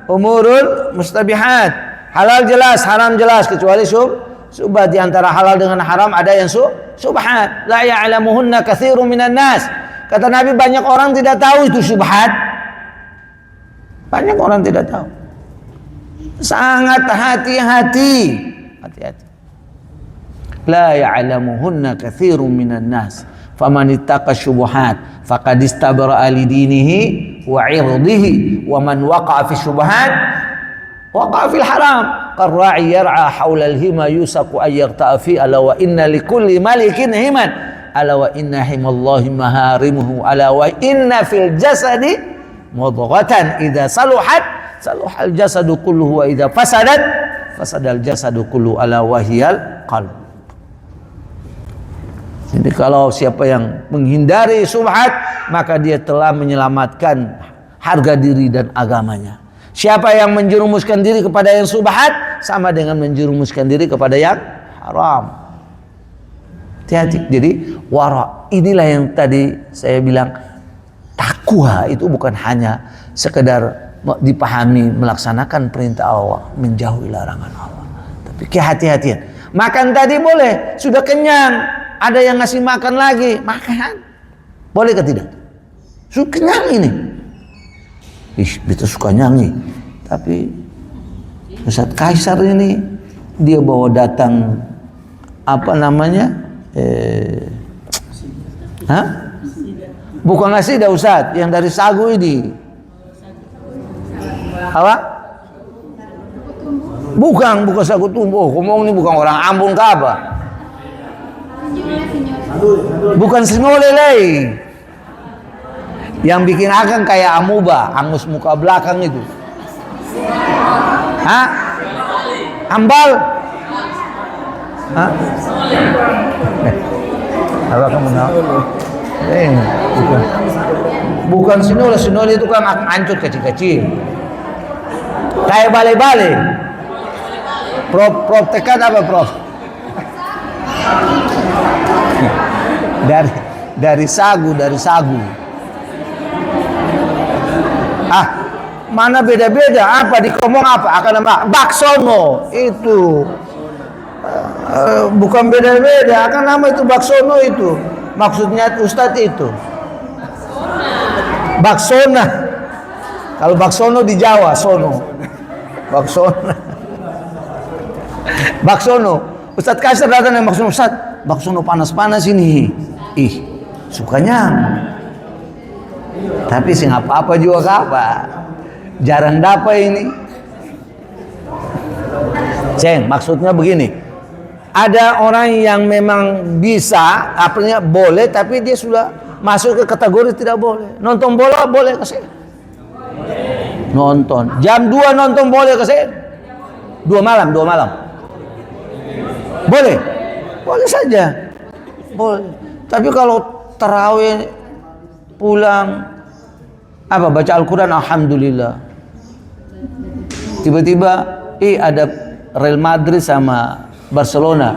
umurul mustabihat. Halal jelas, haram jelas, kecuali subhat. Di antara halal dengan haram ada yang subhat. La ya'lamuhunna katsirun minan nas. Kata Nabi, banyak orang tidak tahu itu subhat. Banyak orang tidak tahu. Sangat hati-hati. La ya'lamuhunna katsirun minan nas. Faman ittaqa syubhat faqad istabra'a li dinihi wa 'irdihi wa man waqa'a fi syubhat waqa'a fil haram. Qarra'i yar'a haula al-hima yusaku ayyarta'a fi ala wa inna likulli malikin himan ala wa inna himallahi maharimuhu ala wa inna fil jasadi mudghatan idza saluhat saluhal jasadu kulluhu wa idza fasadat fasadal jasadu kullu ala wahiyal qalb. Jadi kalau siapa yang menghindari subhat maka dia telah menyelamatkan harga diri dan agamanya. Siapa yang menjerumuskan diri kepada yang subhat sama dengan menjerumuskan diri kepada yang haram. Hati-hati. Jadi wara, inilah yang tadi saya bilang, takwa itu bukan hanya sekedar dipahami melaksanakan perintah Allah, menjauhi larangan Allah, tapi kehati-hatian. Makan tadi boleh, sudah kenyang, ada yang ngasih makan lagi, makan boleh ke tidak? Sudah kenyang ini. Beta suka nyanyi, tapi Ustadz Kaisar ini dia bawa datang apa namanya? Bukan ngasih dah Ustadz, yang dari sagu ini. Apa? Bukan sagu tumbuh. Ngomong ini bukan orang Ambon ke apa? Bukan senolelei. Yang bikin akang kayak amuba, angus muka belakang itu. Hah? Ambal? Hah? Apa kamu tahu? Bukan. Bukan sinole, sinole itu kan hancur kecil-kecil. Kayak bale-bale. Prof tekan apa prof? Dari sagu. Ah, mana beda-beda? Apa dikomong apa? Akan nama baksono itu. Bukan beda-beda, akan nama itu baksono itu. Maksudnya Ustadz itu. Baksona. Kalau baksono di Jawa, sono. Baksona. Baksono. Ustadz Kasar datang yang baksono. Ustadz, baksono panas-panas ini. Ih, sukanya. Tapi sih nggak apa-apa juga kapan. Jarang dapat ini. Ceng, maksudnya begini. Ada orang yang memang bisa, artinya boleh, tapi dia sudah masuk ke kategori tidak boleh. Nonton bola boleh kasih. Nonton. Jam 2 nonton boleh kasih. 2 malam. Boleh. Boleh saja. Boleh. Tapi kalau tarawih pulang apa baca Al-Quran alhamdulillah. Tiba-tiba ada Real Madrid sama Barcelona.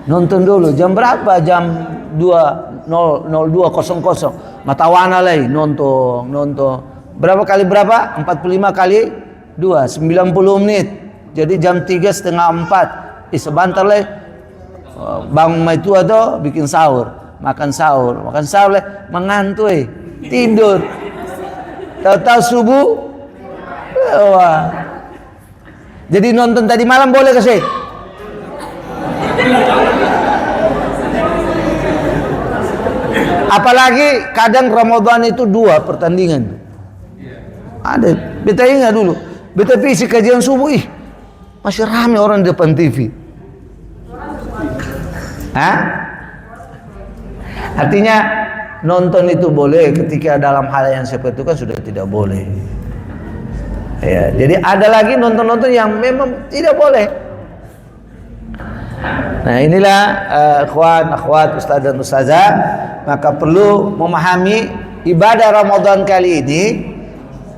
Nonton dulu. Jam berapa? Jam 02.00. Matawana lagi nonton. Berapa kali berapa? 45 kali 2, 90 menit. Jadi jam 3:30, 4. Sebentar lagi bangun mai tua tuh bikin sahur, makan sahur lagi mengantui, tidur. Tahu-tahu subuh. Wah. Jadi nonton tadi malam boleh kasih? Apalagi kadang Ramadan itu 2 pertandingan. Ada. Beta ingat dulu. Beta isi kajian subuh, masih ramai orang di depan TV. Hah? Artinya nonton itu boleh ketika dalam hal yang seperti itu kan sudah tidak boleh. Ya, jadi ada lagi nonton-nonton yang memang tidak boleh. Nah inilah ikhwan, akhwat, ustaz dan ustazah, maka perlu memahami ibadah Ramadan kali ini.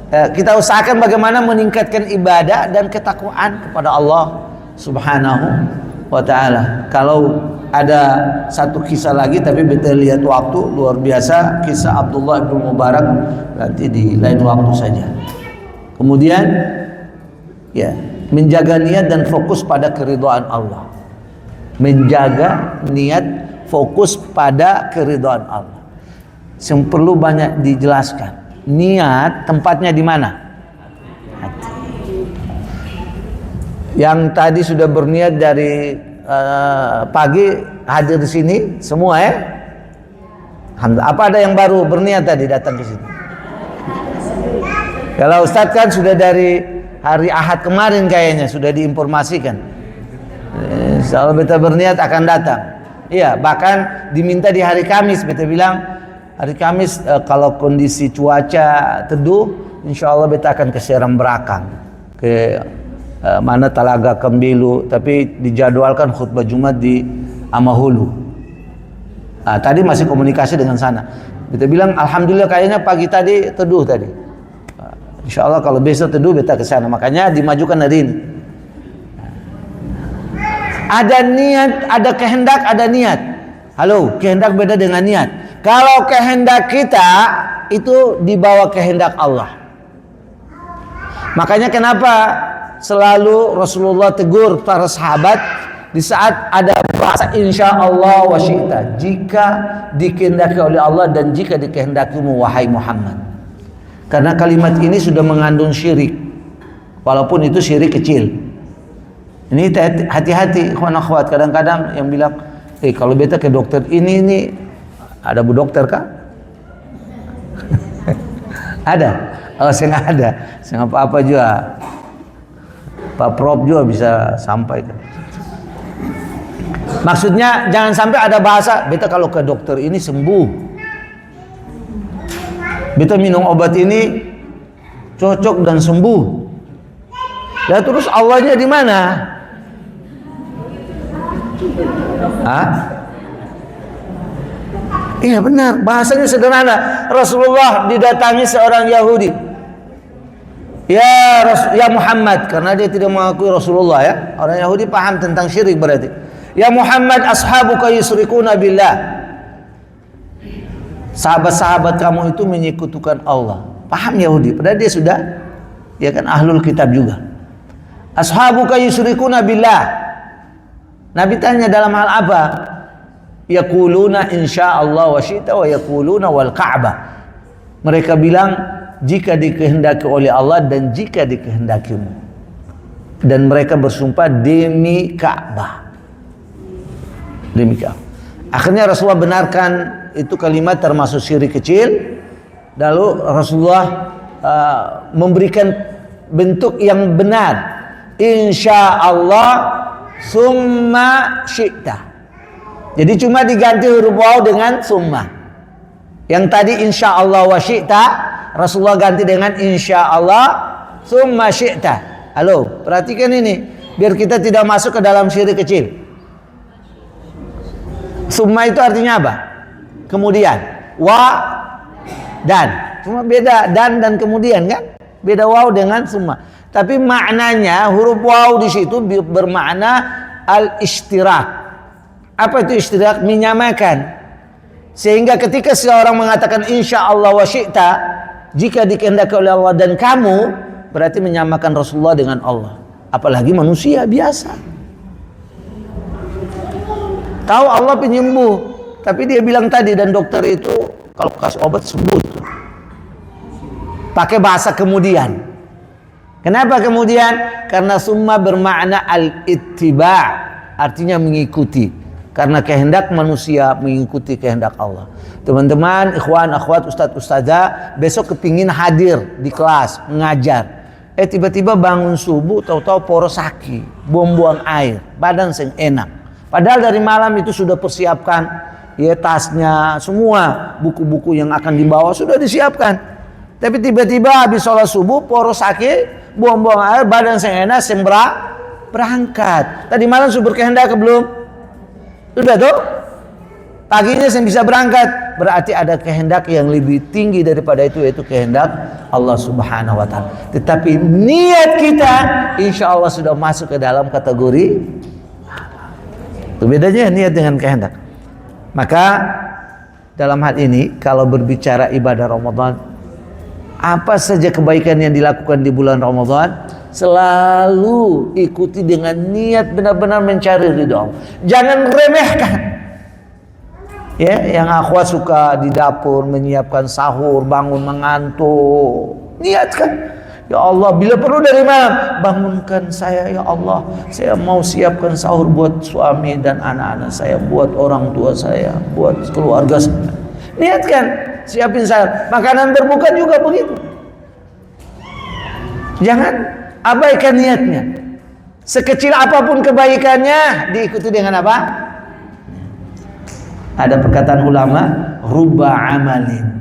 Kita usahakan bagaimana meningkatkan ibadah dan ketakwaan kepada Allah Subhanahu wa ta'ala. Kalau ada satu kisah lagi, tapi kita lihat waktu luar biasa, kisah Abdullah bin Mubarak, nanti di lain waktu saja. Kemudian ya, menjaga niat dan fokus pada keridhaan Allah. Menjaga niat, fokus pada keridhaan Allah. Yang perlu banyak dijelaskan. Niat tempatnya di mana? Hati. Yang tadi sudah berniat dari pagi hadir di sini semua ya. Alhamdulillah. Apa ada yang baru berniat tadi datang ke sini? Kalau Ustadz kan sudah dari hari Ahad kemarin kayaknya sudah diinformasikan. Kalau beta berniat akan datang. Iya, bahkan diminta di hari Kamis. Beta bilang hari Kamis kalau kondisi cuaca teduh, insya Allah beta akan ke Seram Berakang, ke mana Talaga Kembilu, tapi dijadwalkan khutbah Jumat di Amahulu. Tadi masih komunikasi dengan sana. Beta bilang alhamdulillah kayaknya pagi tadi teduh tadi. Insya Allah kalau besok teduh beta ke sana. Makanya dimajukan hari ini. Ada niat, ada kehendak, ada niat. Halo, kehendak beda dengan niat. Kalau kehendak kita itu dibawa kehendak Allah. Makanya kenapa selalu Rasulullah tegur para sahabat di saat ada bahasa insya Allah wa syi'ta, jika dikehendaki oleh Allah dan jika dikehendakimu wahai Muhammad. Karena kalimat ini sudah mengandung syirik, walaupun itu syirik kecil. Ini hati-hati ikhwan akhwat. Kadang-kadang yang bilang kalau beta ke dokter ini ada bu dokter kah? Ada? Oh saya nggak ada, saya nggak apa-apa juga. Pak Prof juga bisa sampaikan. Maksudnya jangan sampai ada bahasa beta kalau ke dokter ini sembuh. Beta minum obat ini cocok dan sembuh. Ya terus Allahnya di mana? Hah? Iya benar, bahasanya sederhana. Rasulullah didatangi seorang Yahudi. Ya Muhammad, karena dia tidak mengakui Rasulullah ya. Orang Yahudi paham tentang syirik berarti. Ya Muhammad, ashabuka yusyrikuna billah. Sahabat-sahabat kamu itu menyekutukan Allah. Paham Yahudi, padahal dia sudah kan ahlul kitab juga. Ashabuka yusyrikuna billah. Nabi tanya dalam hal apa? Yaquluna insyaallah wa syi'ta wa yaquluna wal Ka'bah. Mereka bilang jika dikehendaki oleh Allah dan jika dikehendakimu. Dan mereka bersumpah demi Ka'bah. Demi Ka'bah. Akhirnya Rasulullah benarkan itu kalimat termasuk syirik kecil. Lalu Rasulullah memberikan bentuk yang benar. Insyaallah summa syi'ta. Jadi cuma diganti huruf waw dengan summa. Yang tadi insyaallah wa syi'ta, Rasulullah ganti dengan insyaallah summa syi'ta. Halo, perhatikan ini biar kita tidak masuk ke dalam syirik kecil. Summa itu artinya apa? Kemudian. Wa dan. Cuma beda dan kemudian kan? Beda waw dengan summa. Tapi maknanya huruf waw di situ bermakna al-ishtirak. Apa itu istirak? Menyamakan. Sehingga ketika seorang mengatakan insyaallah wa syi'ta, jika dikehendaki oleh Allah dan kamu, berarti menyamakan Rasulullah dengan Allah. Apalagi manusia biasa. Tahu Allah penyembuh, tapi dia bilang tadi dan dokter itu kalau kasih obat sembuh. Pakai bahasa kemudian. Kenapa kemudian? Karena summa bermakna al-ittiba', artinya mengikuti. Karena kehendak manusia mengikuti kehendak Allah. Teman-teman, ikhwan, akhwat, ustadz, ustazah, besok kepingin hadir di kelas, mengajar. Tiba-tiba bangun subuh, tahu-tahu poros sakit, buang-buang air, badan seng enak. Padahal dari malam itu sudah persiapkan, ya tasnya, semua buku-buku yang akan dibawa sudah disiapkan. Tapi tiba-tiba habis sholat subuh, poros sakit, buang-buang air, badan seng enak, seng berangkat. Tadi malam sudah berkehendak belum? Sudah tuh paginya saya bisa berangkat, berarti ada kehendak yang lebih tinggi daripada itu, yaitu kehendak Allah Subhanahu wa Ta'ala. Tetapi niat kita insya Allah sudah masuk ke dalam kategori itu. Bedanya niat dengan kehendak. Maka dalam hal ini kalau berbicara ibadah Ramadan, apa saja kebaikan yang dilakukan di bulan Ramadan, selalu ikuti dengan niat benar-benar mencari ridha Allah. Jangan remehkan. Ya, yang akhwat suka di dapur menyiapkan sahur, bangun mengantuk. Niatkan. Ya Allah, bila perlu dari malam, bangunkan saya ya Allah. Saya mau siapkan sahur buat suami dan anak-anak saya, buat orang tua saya, buat keluarga saya. Niatkan, siapin sahur. Makanan berbuka juga begitu. Jangan abaikan niatnya. Sekecil apapun kebaikannya diikuti dengan apa? Ada perkataan ulama, rubba amalin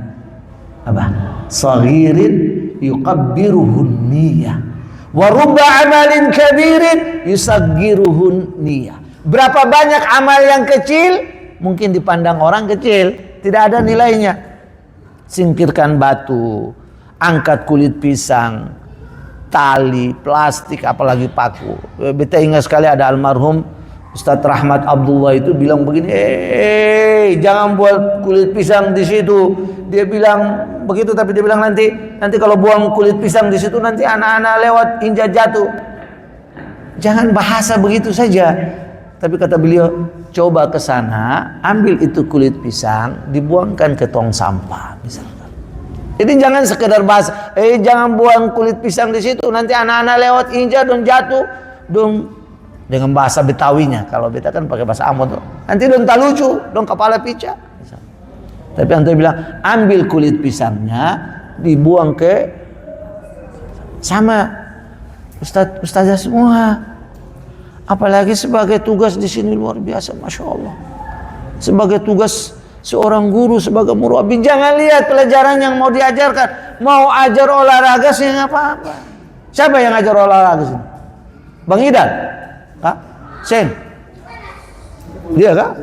apa? Saghirin yuqabbiruhun niyah wa rubba amalin kabirin yusaggiruhun niyah. Berapa banyak amal yang kecil mungkin dipandang orang kecil, tidak ada nilainya. Singkirkan batu, angkat kulit pisang, tali, plastik, apalagi paku. Beta ingat sekali ada almarhum Ustadz Rahmat Abdullah itu bilang begini, jangan buat kulit pisang di situ. Dia bilang begitu, tapi dia bilang nanti kalau buang kulit pisang di situ nanti anak-anak lewat injak jatuh. Jangan bahasa begitu saja. Tapi kata beliau, coba ke sana, ambil itu kulit pisang, dibuangkan ke tong sampah misalnya. Jadi jangan sekedar bahas, jangan buang kulit pisang di situ, nanti anak-anak lewat injak dan jatuh, dong dengan bahasa Betawinya. Kalau beta kan pakai bahasa Ambon tuh. Nanti dong tak lucu, dong kepala pica. Tapi antum bilang, ambil kulit pisangnya, dibuang ke sama ustazah semua. Apalagi sebagai tugas di sini luar biasa, masya Allah. Sebagai tugas Seorang guru sebagai murabbi jangan lihat pelajaran yang mau diajarkan. Mau ajar olahraga sih nggak apa-apa. Siapa yang ajar olahraga sih? Bang Idal? Hah? Sen? Dia kah?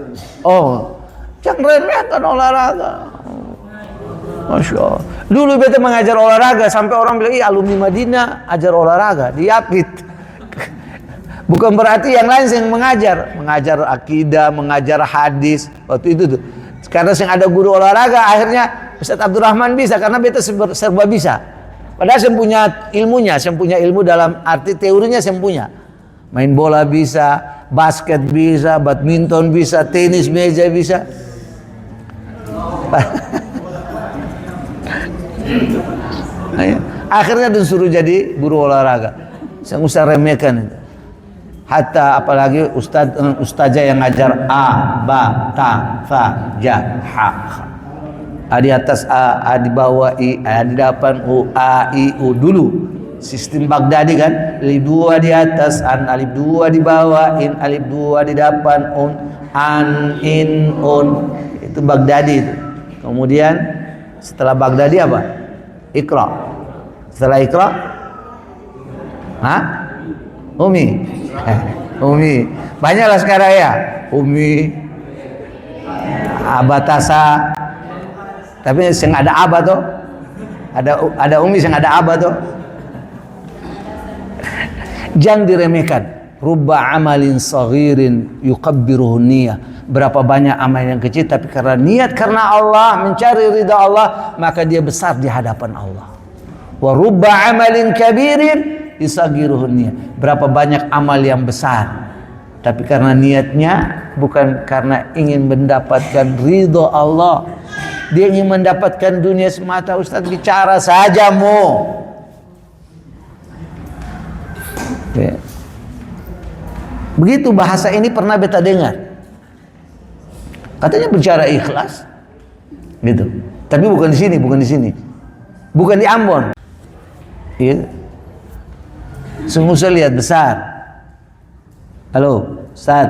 Oh, jangan remehkan olahraga. Masya Allah. Dulu beta mengajar olahraga sampai orang bilang, "Ih, alumni Madinah ajar olahraga." Diapit. Bukan berarti yang lain yang mengajar akidah, mengajar hadis. Waktu itu tuh. Karena yang ada guru olahraga, akhirnya Ustaz Abdurrahman bisa karena beta serba bisa. Padahal saya punya ilmunya, saya punya ilmu dalam arti teorinya saya punya. Main bola bisa, basket bisa, badminton bisa, tenis meja bisa. Akhirnya disuruh jadi guru olahraga. Saya usah remehkan itu. Hatta apalagi ustazah yang ngajar a, ba, ta, fa, ja, ha. A di atas a di bawah i, a di depan u, a, i, u dulu. Sistem Baghdadi kan, alif 2 di atas, an alif 2 di bawah, in alif 2 di depan, an, in, un. Itu Baghdadi itu. Kemudian setelah Baghdadi apa? Iqra. Setelah Iqra, hah? Umi. Umi. Banyaklah sekarang ya. Umi. Abatasa. Tapi yang ada aba tuh. Ada umi yang ada aba tuh. Jangan diremehkan. Rubba amalin saghirin yukabbiruhu niyah. Berapa banyak amal yang kecil tapi karena niat karena Allah, mencari ridha Allah, maka dia besar di hadapan Allah. Wa rubba amalin kabirin isagiruhun niyah. Berapa banyak amal yang besar tapi karena niatnya bukan karena ingin mendapatkan ridho Allah, dia ingin mendapatkan dunia semata. Ustaz bicara saja ya. Begitu bahasa ini pernah beta dengar, katanya bicara ikhlas gitu, tapi bukan di sini, bukan di Ambon ya. Sungguh saya lihat besar. Halo, Ustaz,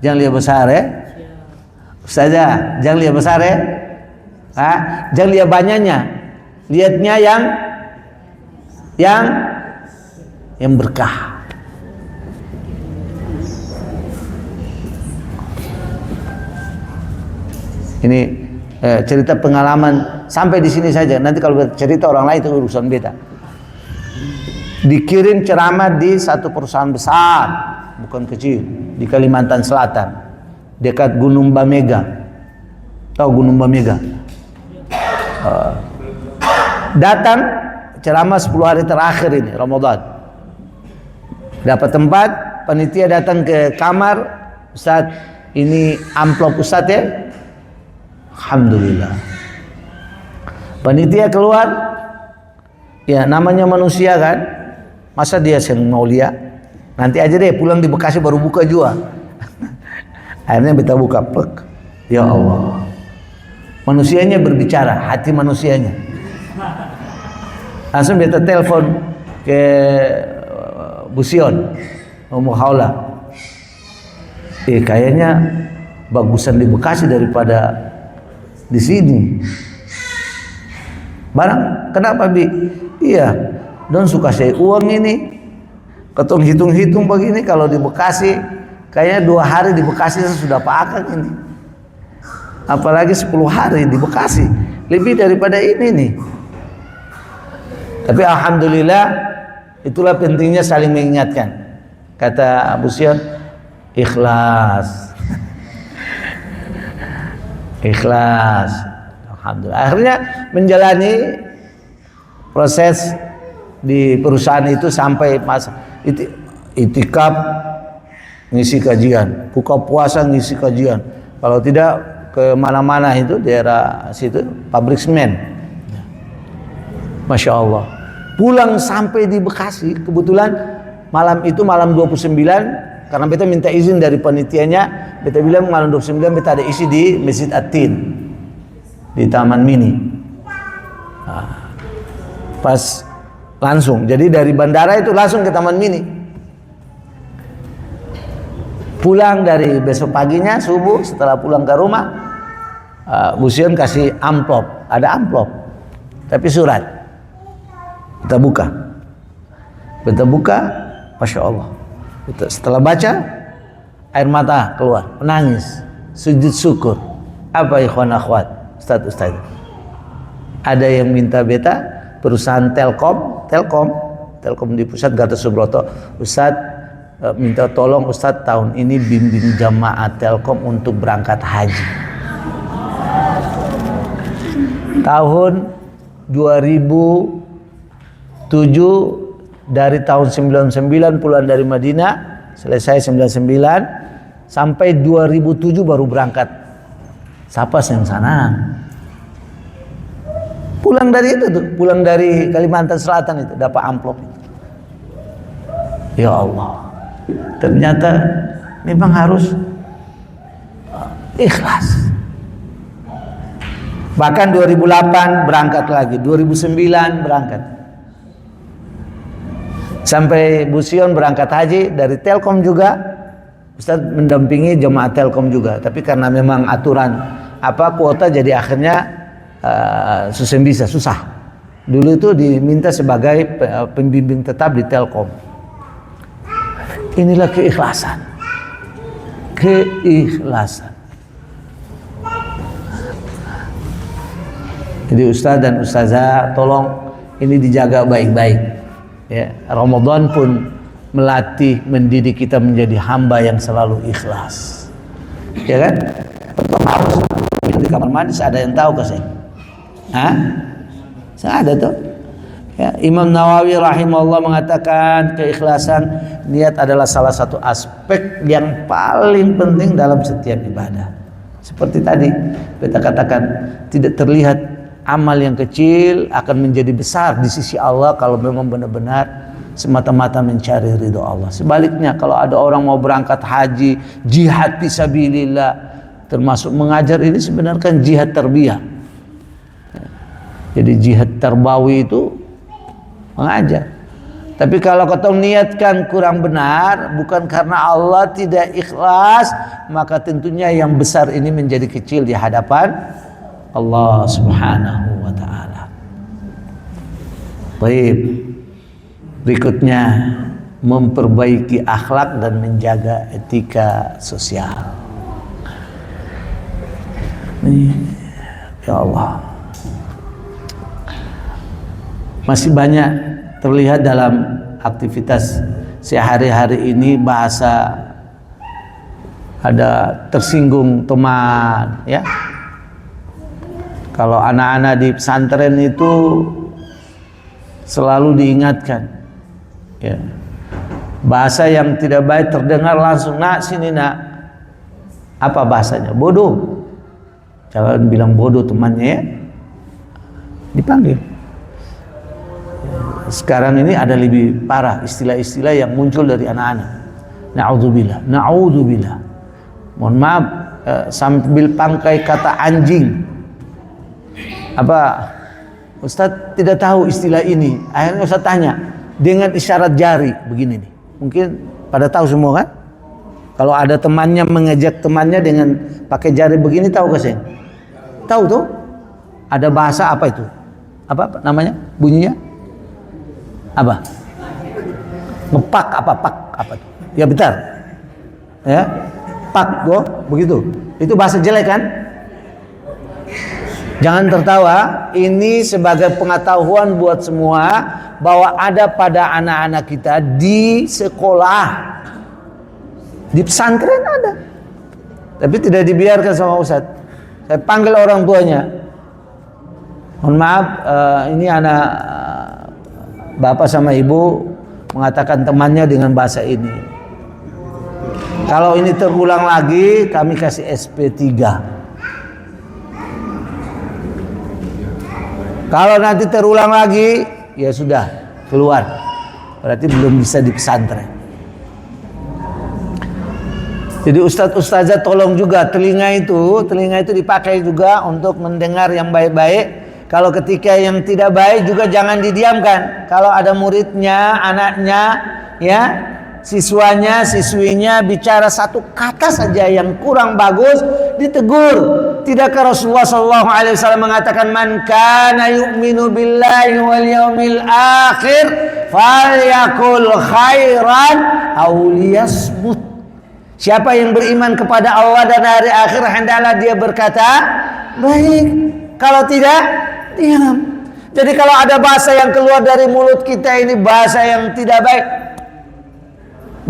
jangan lihat besar ya. Ustazah, jangan lihat besar ya. Jangan lihat banyaknya. Lihatnya yang berkah. Ini cerita pengalaman sampai di sini saja. Nanti kalau cerita orang lain itu urusan beta. Dikirim ceramah di satu perusahaan besar, bukan kecil, di Kalimantan Selatan, dekat Gunung Bamega. Tahu Gunung Bamega? Datang ceramah 10 hari terakhir ini Ramadan. Dapat tempat, panitia datang ke kamar, Ustaz, ini amplop Ustaz ya. Alhamdulillah. Panitia keluar, ya namanya manusia kan. Masa dia yang mau lihat? Nanti aja deh pulang di Bekasi baru buka juga. Akhirnya kita buka, plek. Ya Allah. Manusianya berbicara, hati manusianya. Langsung kita telepon ke Busion, Ummu Haula. Kayaknya bagusan di Bekasi daripada di sini. Barang, kenapa Bi? Iya. Don suka saya uang ini, ketong hitung-hitung begini kalau di Bekasi, kayaknya 2 hari di Bekasi saya sudah pakai ini. Apalagi 10 hari di Bekasi, lebih daripada ini nih. Tapi alhamdulillah, itulah pentingnya saling mengingatkan. Kata Abu Sion, ikhlas. Ikhlas. Alhamdulillah. Akhirnya menjalani proses di perusahaan itu sampai masa itikaf, ngisi kajian, buka puasa ngisi kajian. Kalau tidak ke mana-mana itu daerah situ pabrik semen. Masya Allah. Pulang sampai di Bekasi, kebetulan malam itu malam 29, karena beta minta izin dari panitianya, beta bilang malam 29 beta ada isi di Masjid At-Tin di Taman Mini. Pas langsung, jadi dari bandara itu langsung ke Taman Mini. Pulang dari besok paginya subuh, setelah pulang ke rumah, Bu Sion kasih amplop, ada amplop, tapi surat. Kita buka, Masya Allah. Setelah baca, air mata keluar, menangis, sujud syukur. Apa ikhwan akhwat, Ustaz? Ada yang minta beta, perusahaan Telkom di pusat Gatot Subroto, Ustaz minta tolong Ustaz tahun ini bimbing jamaah Telkom untuk berangkat haji. Tahun 2007 dari tahun 99 pulang dari Madinah, selesai 99 sampai 2007 baru berangkat. Siapa yang sana? Pulang dari itu tuh, pulang dari Kalimantan Selatan itu dapat amplop itu. Ya Allah. Ternyata memang harus ikhlas. Bahkan 2008 berangkat lagi, 2009 berangkat. Sampai Bu Sion berangkat haji dari Telkom juga, Ustaz mendampingi jemaah Telkom juga. Tapi karena memang aturan kuota, jadi akhirnya susah. Dulu itu diminta sebagai pembimbing tetap di Telkom. Inilah keikhlasan. Jadi Ustaz dan Ustazah tolong ini dijaga baik-baik. Ya, Ramadan pun melatih, mendidik kita menjadi hamba yang selalu ikhlas. Ya kan? Pertama harus di kamar mandi, ada yang tahu ke saya? Saya ada tuh. Ya, Imam Nawawi rahimahullah mengatakan keikhlasan niat adalah salah satu aspek yang paling penting dalam setiap ibadah. Seperti tadi kita katakan, tidak terlihat amal yang kecil akan menjadi besar di sisi Allah kalau memang benar-benar semata-mata mencari ridho Allah. Sebaliknya kalau ada orang mau berangkat haji, jihad fisabilillah, termasuk mengajar, ini sebenarnya kan jihad tarbiyah. Jadi jihad tarbawi itu mengajar. Tapi kalau kau niatkan kurang benar, bukan karena Allah tidak ikhlas, maka tentunya yang besar ini menjadi kecil di hadapan Allah Subhanahu wa ta'ala. Baik. Berikutnya, memperbaiki akhlak dan menjaga etika sosial. Ya Allah. Masih banyak terlihat dalam aktivitas sehari-hari ini bahasa ada tersinggung teman, ya. Kalau anak-anak di pesantren itu selalu diingatkan, ya, bahasa yang tidak baik terdengar langsung, nak sini nak. Apa bahasanya? Bodoh. Jangan bilang bodoh temannya, ya. Dipanggil. Sekarang ini ada lebih parah istilah-istilah yang muncul dari anak-anak. Na'udzubillah. Mohon maaf, sambil pangkai kata anjing. Apa Ustadz tidak tahu istilah ini. Akhirnya Ustadz tanya dengan isyarat jari begini nih. Mungkin pada tahu semua kan? Kalau ada temannya mengejek temannya dengan pakai jari begini, tahu gak sih? Tahu tuh? Ada bahasa apa itu? Apa namanya? Bunyinya? Apa? Ngepak apa tuh? Ya betul. Ya. Pak go begitu. Itu bahasa jelek kan? Jangan tertawa, ini sebagai pengetahuan buat semua bahwa ada pada anak-anak kita di sekolah, di pesantren ada, tapi tidak dibiarkan sama Ustadz. Saya panggil orang tuanya, mohon maaf, ini anak bapak sama ibu mengatakan temannya dengan bahasa ini. Kalau ini terulang lagi, kami kasih SP3. Kalau nanti terulang lagi, ya sudah keluar. Berarti belum bisa di pesantren. Jadi ustadz-ustazah tolong juga telinga itu dipakai juga untuk mendengar yang baik-baik. Kalau ketika yang tidak baik juga jangan didiamkan. Kalau ada muridnya, anaknya, ya siswanya, siswinya bicara satu kata saja yang kurang bagus, ditegur. Tidakkah Rasulullah SAW mengatakan, man kana yu'minu billahi wal yawmil akhir falyakul khairan aw liyasmut. Siapa yang beriman kepada Allah dan hari akhir, hendaklah dia berkata baik. Kalau tidak, diam. Jadi kalau ada bahasa yang keluar dari mulut kita ini bahasa yang tidak baik,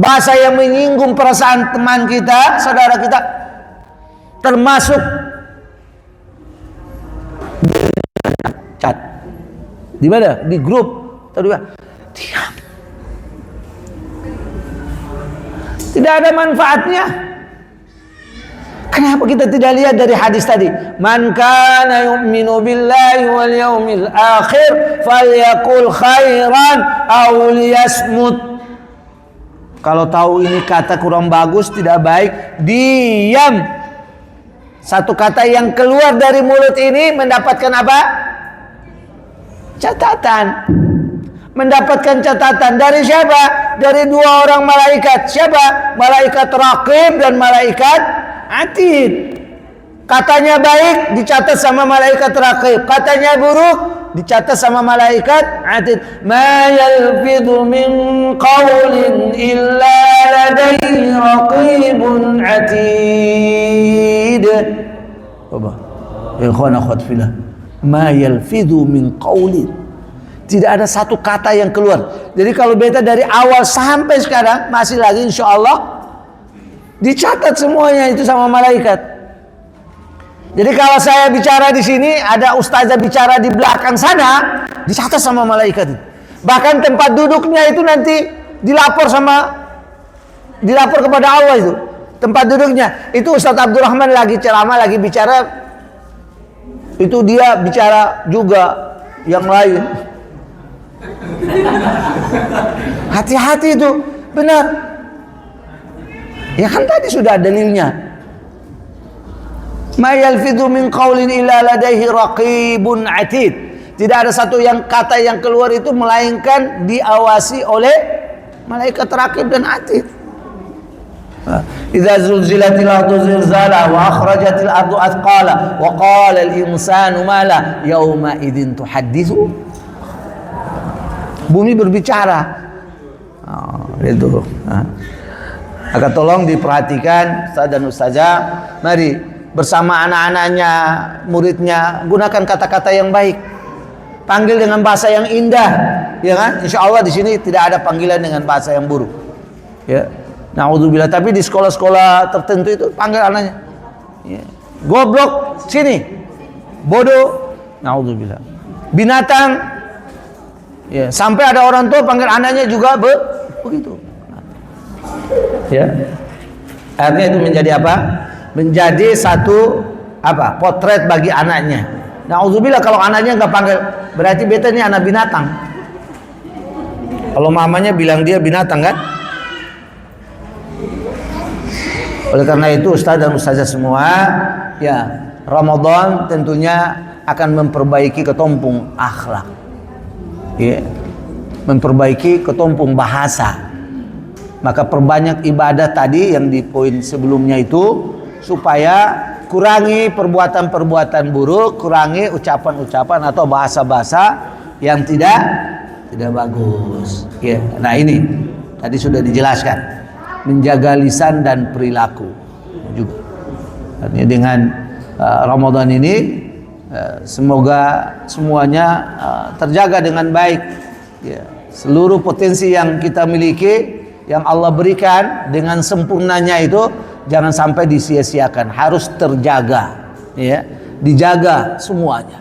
bahasa yang menyinggung perasaan teman kita, saudara kita, termasuk chat di mana? Di grup tadi, diam. Tidak ada manfaatnya. Kenapa kita tidak lihat dari hadis tadi? Man kana yu'minu billahi wal yawmil akhir falyakul khairan aw liyasmut. Kalau tahu ini kata kurang bagus, tidak baik, diam. Satu kata yang keluar dari mulut ini mendapatkan apa? Catatan. Mendapatkan catatan dari siapa? Dari dua orang malaikat. Siapa? Malaikat Raqib dan malaikat Atid. Katanya baik dicatat sama malaikat Raqib, katanya buruk dicatat sama malaikat Atid. Ma yalfidhu min qawlin illa ladayhi raqibun atid. Coba ikhwan akhwat fillah, ma yalfidhu min qawlin, tidak ada satu kata yang keluar. Jadi kalau beta dari awal sampai sekarang masih lagi, insya Allah dicatat semuanya itu sama malaikat. Jadi kalau saya bicara di sini, ada ustazah bicara di belakang sana, dicatat sama malaikat. Bahkan tempat duduknya itu nanti dilapor kepada Allah itu. Tempat duduknya itu Ustaz Abdurrahman lagi ceramah, lagi bicara, itu dia bicara juga yang lain. Hati-hati itu, benar. Ya kan tadi sudah dalilnya. Ma yalfidhu min qawlin illa ladaihi raqibun atid. Tidak ada satu kata yang keluar itu melainkan diawasi oleh malaikat Raqib dan Atid. Idza zulzilatil ardu zilzalaha wa akhrajatil ardu athqala wa qala al insanu ma la yauma idzin tuhadditsu. Bumi berbicara. Itu. Maka tolong diperhatikan Ustaz dan Ustazah, mari bersama anak-anaknya, muridnya, gunakan kata-kata yang baik. Panggil dengan bahasa yang indah, ya kan? Insya Allah di sini tidak ada panggilan dengan bahasa yang buruk. Ya. Na'udzubillah. Tapi di sekolah-sekolah tertentu itu panggil anaknya. Ya. Goblok, sini. Bodoh, na'udzubillah. Binatang. Ya, sampai ada orang tua panggil anaknya juga begitu. Ya. Akhirnya itu menjadi apa? Menjadi satu apa? Potret bagi anaknya. Na'udzubillah, kalau anaknya nggak panggil, berarti beta ini anak binatang. Kalau mamanya bilang dia binatang kan? Oleh karena itu Ustaz dan Ustazah semua, ya, Ramadan tentunya akan memperbaiki ketumpung akhlak. Ya. Memperbaiki ketumpung bahasa. Maka perbanyak ibadah tadi yang di poin sebelumnya itu, supaya kurangi perbuatan-perbuatan buruk, kurangi ucapan-ucapan atau bahasa-bahasa yang tidak bagus. Ya. Nah ini tadi sudah dijelaskan, menjaga lisan dan perilaku juga. Artinya dengan Ramadan ini semoga semuanya terjaga dengan baik. Ya. Seluruh potensi yang kita miliki, yang Allah berikan dengan sempurnanya itu jangan sampai disia-siakan, harus terjaga, ya, dijaga semuanya.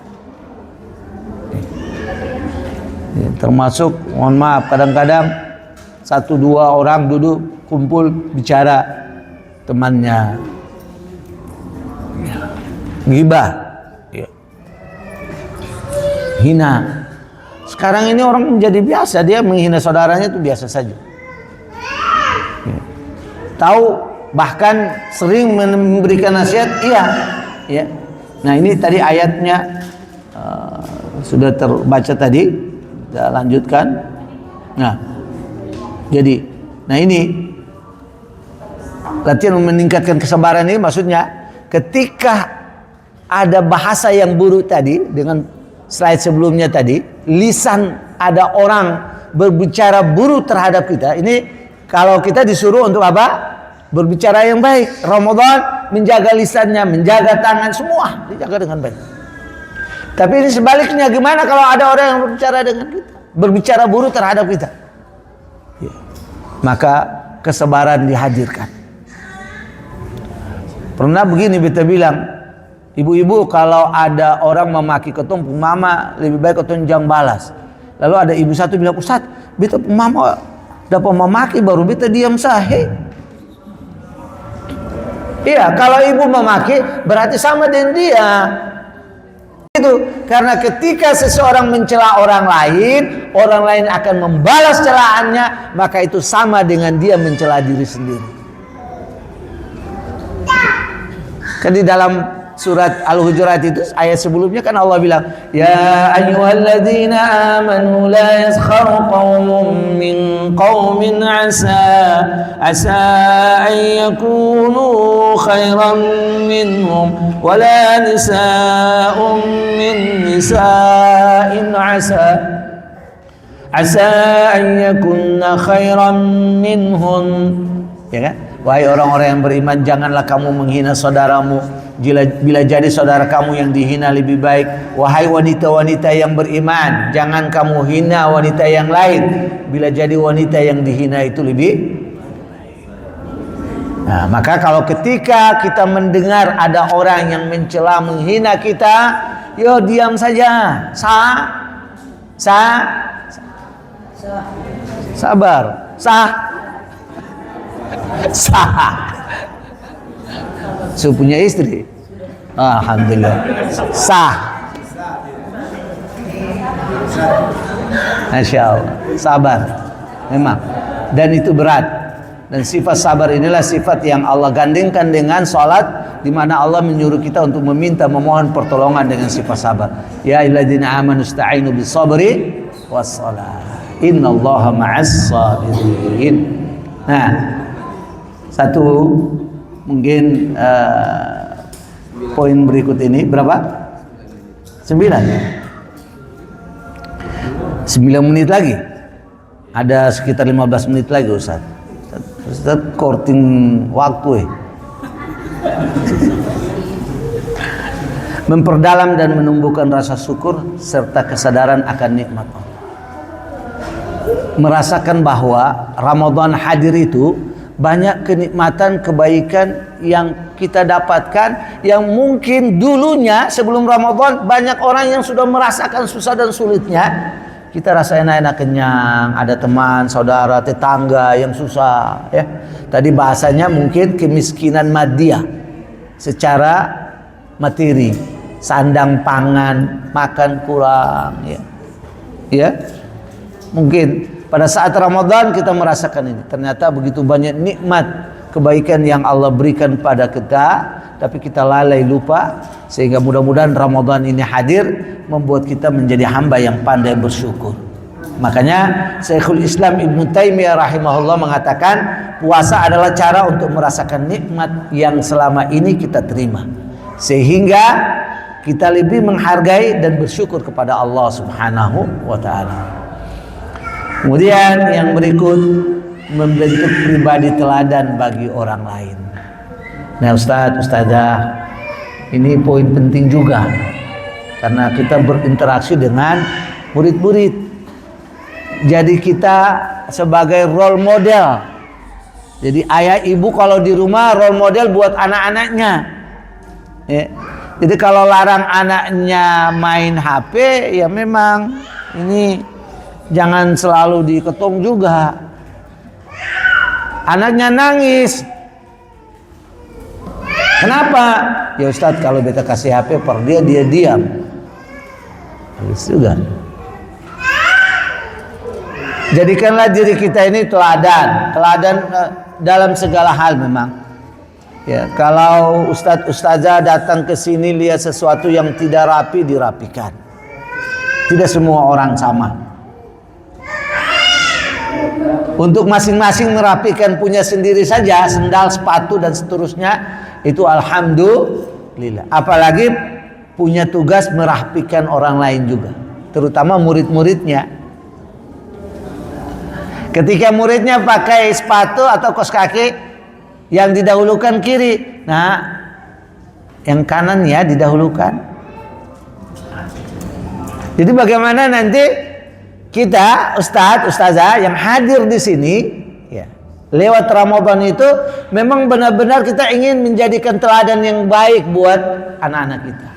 Ya, termasuk, mohon maaf, kadang-kadang 1-2 orang duduk kumpul bicara temannya, ya, ghibah, ya, hina. Sekarang ini orang menjadi biasa, dia menghina saudaranya itu biasa saja. Tahu, bahkan sering memberikan nasihat, iya, ya. Nah ini tadi ayatnya sudah terbaca tadi, kita lanjutkan. Nah, jadi Nah ini latihan meningkatkan kesabaran ini maksudnya ketika ada bahasa yang buruk tadi dengan slide sebelumnya tadi, lisan ada orang berbicara buruk terhadap kita, ini kalau kita disuruh untuk apa? Berbicara yang baik. Ramadan menjaga lisannya, menjaga tangan, semua dijaga dengan baik. Tapi ini sebaliknya, gimana kalau ada orang yang berbicara dengan kita, berbicara buruk terhadap kita? Ya. Maka kesabaran dihadirkan. Pernah begini beta bilang, ibu-ibu kalau ada orang memaki ketong mama, lebih baik ketong jangan balas. Lalu ada ibu satu bilang, Ustaz, beta mama dapat memaki baru beta diam sahe. Iya, kalau ibu memaki berarti sama dengan dia. Itu karena ketika seseorang mencela orang lain akan membalas celaannya, maka itu sama dengan dia mencela diri sendiri. Kan di dalam surat Al-Hujurat itu ayat sebelumnya kan Allah bilang, ya ayyuhalladzina amanu la yaskharu qaumun min qaumin asa an yakunu khairan minhum wala nisa'un min nisa'in asa an yakunna khairan minhun. Ya kan? Wahai orang-orang yang beriman, janganlah kamu menghina saudaramu bila jadi saudara kamu yang dihina lebih baik. Wahai wanita-wanita yang beriman, jangan kamu hina wanita yang lain bila jadi wanita yang dihina itu lebih baik. Nah, maka kalau ketika kita mendengar ada orang yang mencela, menghina kita, yo diam saja. Sabar. So punya istri, alhamdulillah, Masya Allah, sabar memang, dan itu berat. Dan sifat sabar inilah sifat yang Allah gandengkan dengan salat, di mana Allah menyuruh kita untuk meminta, memohon pertolongan dengan sifat sabar. Ya ayyuhalladzina amanu ista'inu bis sabri was salah, innallaha ma'as sabirin. Nah, satu mungkin poin berikut ini berapa? 9 menit lagi. Ada sekitar 15 menit lagi Ustaz. Ustaz korting waktu Memperdalam dan menumbuhkan rasa syukur serta kesadaran akan nikmat Allah. Merasakan bahwa Ramadan hadir itu banyak kenikmatan, kebaikan yang kita dapatkan yang mungkin dulunya sebelum Ramadan banyak orang yang sudah merasakan susah dan sulitnya. Kita rasa enak-enak, kenyang, ada teman, saudara, tetangga yang susah, ya. Tadi bahasanya mungkin kemiskinan madiyah secara materi, sandang pangan, makan kurang, ya. Ya. Mungkin pada saat Ramadan kita merasakan ini. Ternyata begitu banyak nikmat, kebaikan yang Allah berikan pada kita, tapi kita lalai, lupa. Sehingga mudah-mudahan Ramadan ini hadir membuat kita menjadi hamba yang pandai bersyukur. Makanya Syekhul Islam Ibnu Taimiyah rahimahullah mengatakan, puasa adalah cara untuk merasakan nikmat yang selama ini kita terima, sehingga kita lebih menghargai dan bersyukur kepada Allah Subhanahu wa ta'ala. Kemudian yang berikut, membentuk pribadi teladan bagi orang lain. Nah Ustazah, ini poin penting juga, karena kita berinteraksi dengan murid-murid. Jadi kita sebagai role model. Jadi ayah ibu kalau di rumah role model buat anak-anaknya, ya. Jadi kalau larang anaknya main HP, ya memang ini jangan selalu diketong juga. Anaknya nangis, kenapa? Ya Ustadz, kalau beta kasih HP per dia diam. Habis juga. Jadikanlah diri kita ini teladan dalam segala hal memang. Ya, kalau Ustadz Ustazah datang ke sini lihat sesuatu yang tidak rapi, dirapikan. Tidak semua orang sama. Untuk masing-masing merapikan punya sendiri saja, sendal, sepatu dan seterusnya, itu alhamdulillah. Apalagi punya tugas merapikan orang lain juga, terutama murid-muridnya. Ketika muridnya pakai sepatu atau kaos kaki, yang didahulukan kiri, nah yang kanan ya didahulukan. Jadi bagaimana nanti kita ustadz, ustazah yang hadir di sini ya, lewat Ramadan itu memang benar-benar kita ingin menjadikan teladan yang baik buat anak-anak kita,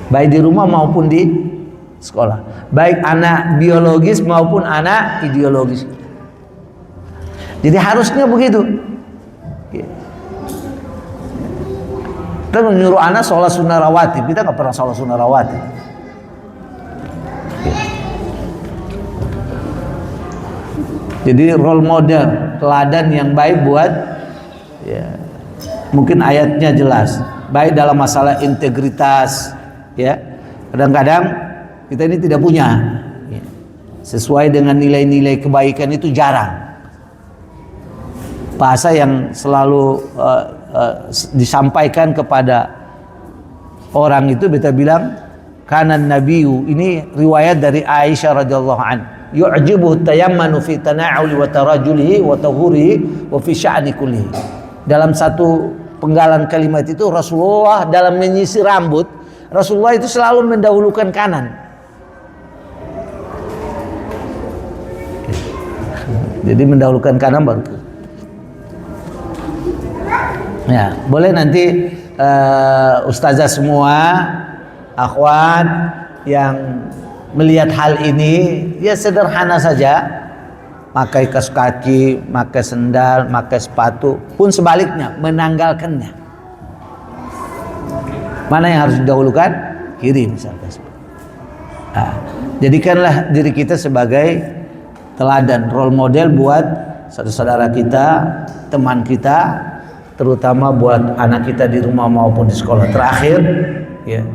baik di rumah maupun di sekolah, baik anak biologis maupun anak ideologis. Jadi harusnya begitu. Kita menyuruh anak sholat sunnah rawatib, kita nggak pernah sholat sunnah rawatib. Jadi role model, teladan yang baik buat ya, mungkin ayatnya jelas, baik dalam masalah integritas ya. Kadang-kadang kita ini tidak punya ya, sesuai dengan nilai-nilai kebaikan itu jarang. Bahasa yang selalu disampaikan kepada orang itu kita bilang kanan nabiyyu, ini riwayat dari Aisyah radhiyallahu anha, yu'jibuhu tayammanu fi tana'uli wa tarajulihi wa tahurihi wa fi sya'ni kullihi. Dalam satu penggalan kalimat itu Rasulullah dalam menyisir rambut, Rasulullah itu selalu mendahulukan kanan. Jadi mendahulukan kanan baru. Ya, boleh nanti ustazah semua, akhwat yang melihat hal ini ya sederhana saja, pakai kaos kaki, pakai sendal, pakai sepatu, pun sebaliknya menanggalkannya. Mana yang harus didahulukan? Kiri misalkan. Nah, jadikanlah diri kita sebagai teladan, role model buat saudara-saudara kita, teman kita, terutama buat anak kita di rumah maupun di sekolah. Terakhir ya,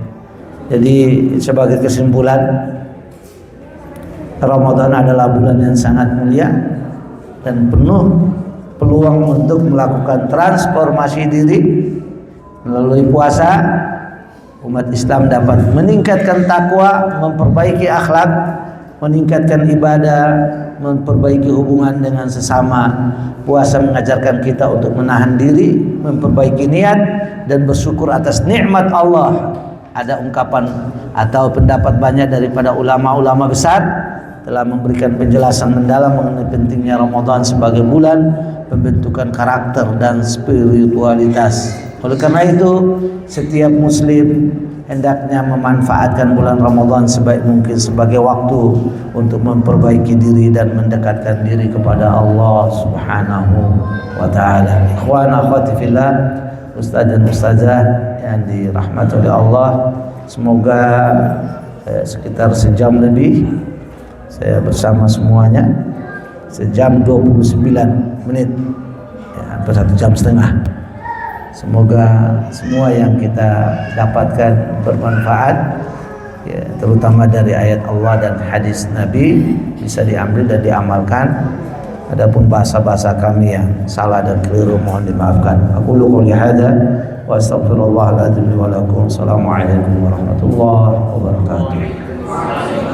jadi sebagai kesimpulan, Ramadan adalah bulan yang sangat mulia dan penuh peluang untuk melakukan transformasi diri. Melalui puasa, umat Islam dapat meningkatkan takwa, memperbaiki akhlak, meningkatkan ibadah, memperbaiki hubungan dengan sesama. Puasa mengajarkan kita untuk menahan diri, memperbaiki niat, dan bersyukur atas nikmat Allah. Ada ungkapan atau pendapat banyak daripada ulama-ulama besar telah memberikan penjelasan mendalam mengenai pentingnya Ramadan sebagai bulan pembentukan karakter dan spiritualitas. Oleh karena itu, setiap muslim hendaknya memanfaatkan bulan Ramadan sebaik mungkin sebagai waktu untuk memperbaiki diri dan mendekatkan diri kepada Allah Subhanahu wa taala. Ikhwan akhwati fillah, ustaz dan ustazah yang dirahmati oleh Allah, semoga sekitar sejam lebih saya bersama semuanya, sejam 29 menit ya, hampir 1 jam setengah. Semoga semua yang kita dapatkan bermanfaat ya, terutama dari ayat Allah dan hadis Nabi bisa diambil dan diamalkan. Adapun bahasa-bahasa kami yang salah dan keliru mohon dimaafkan. Aku qouli hadza wa astaghfirullahal azim li wa lakum. Assalamualaikum warahmatullahi wabarakatuh.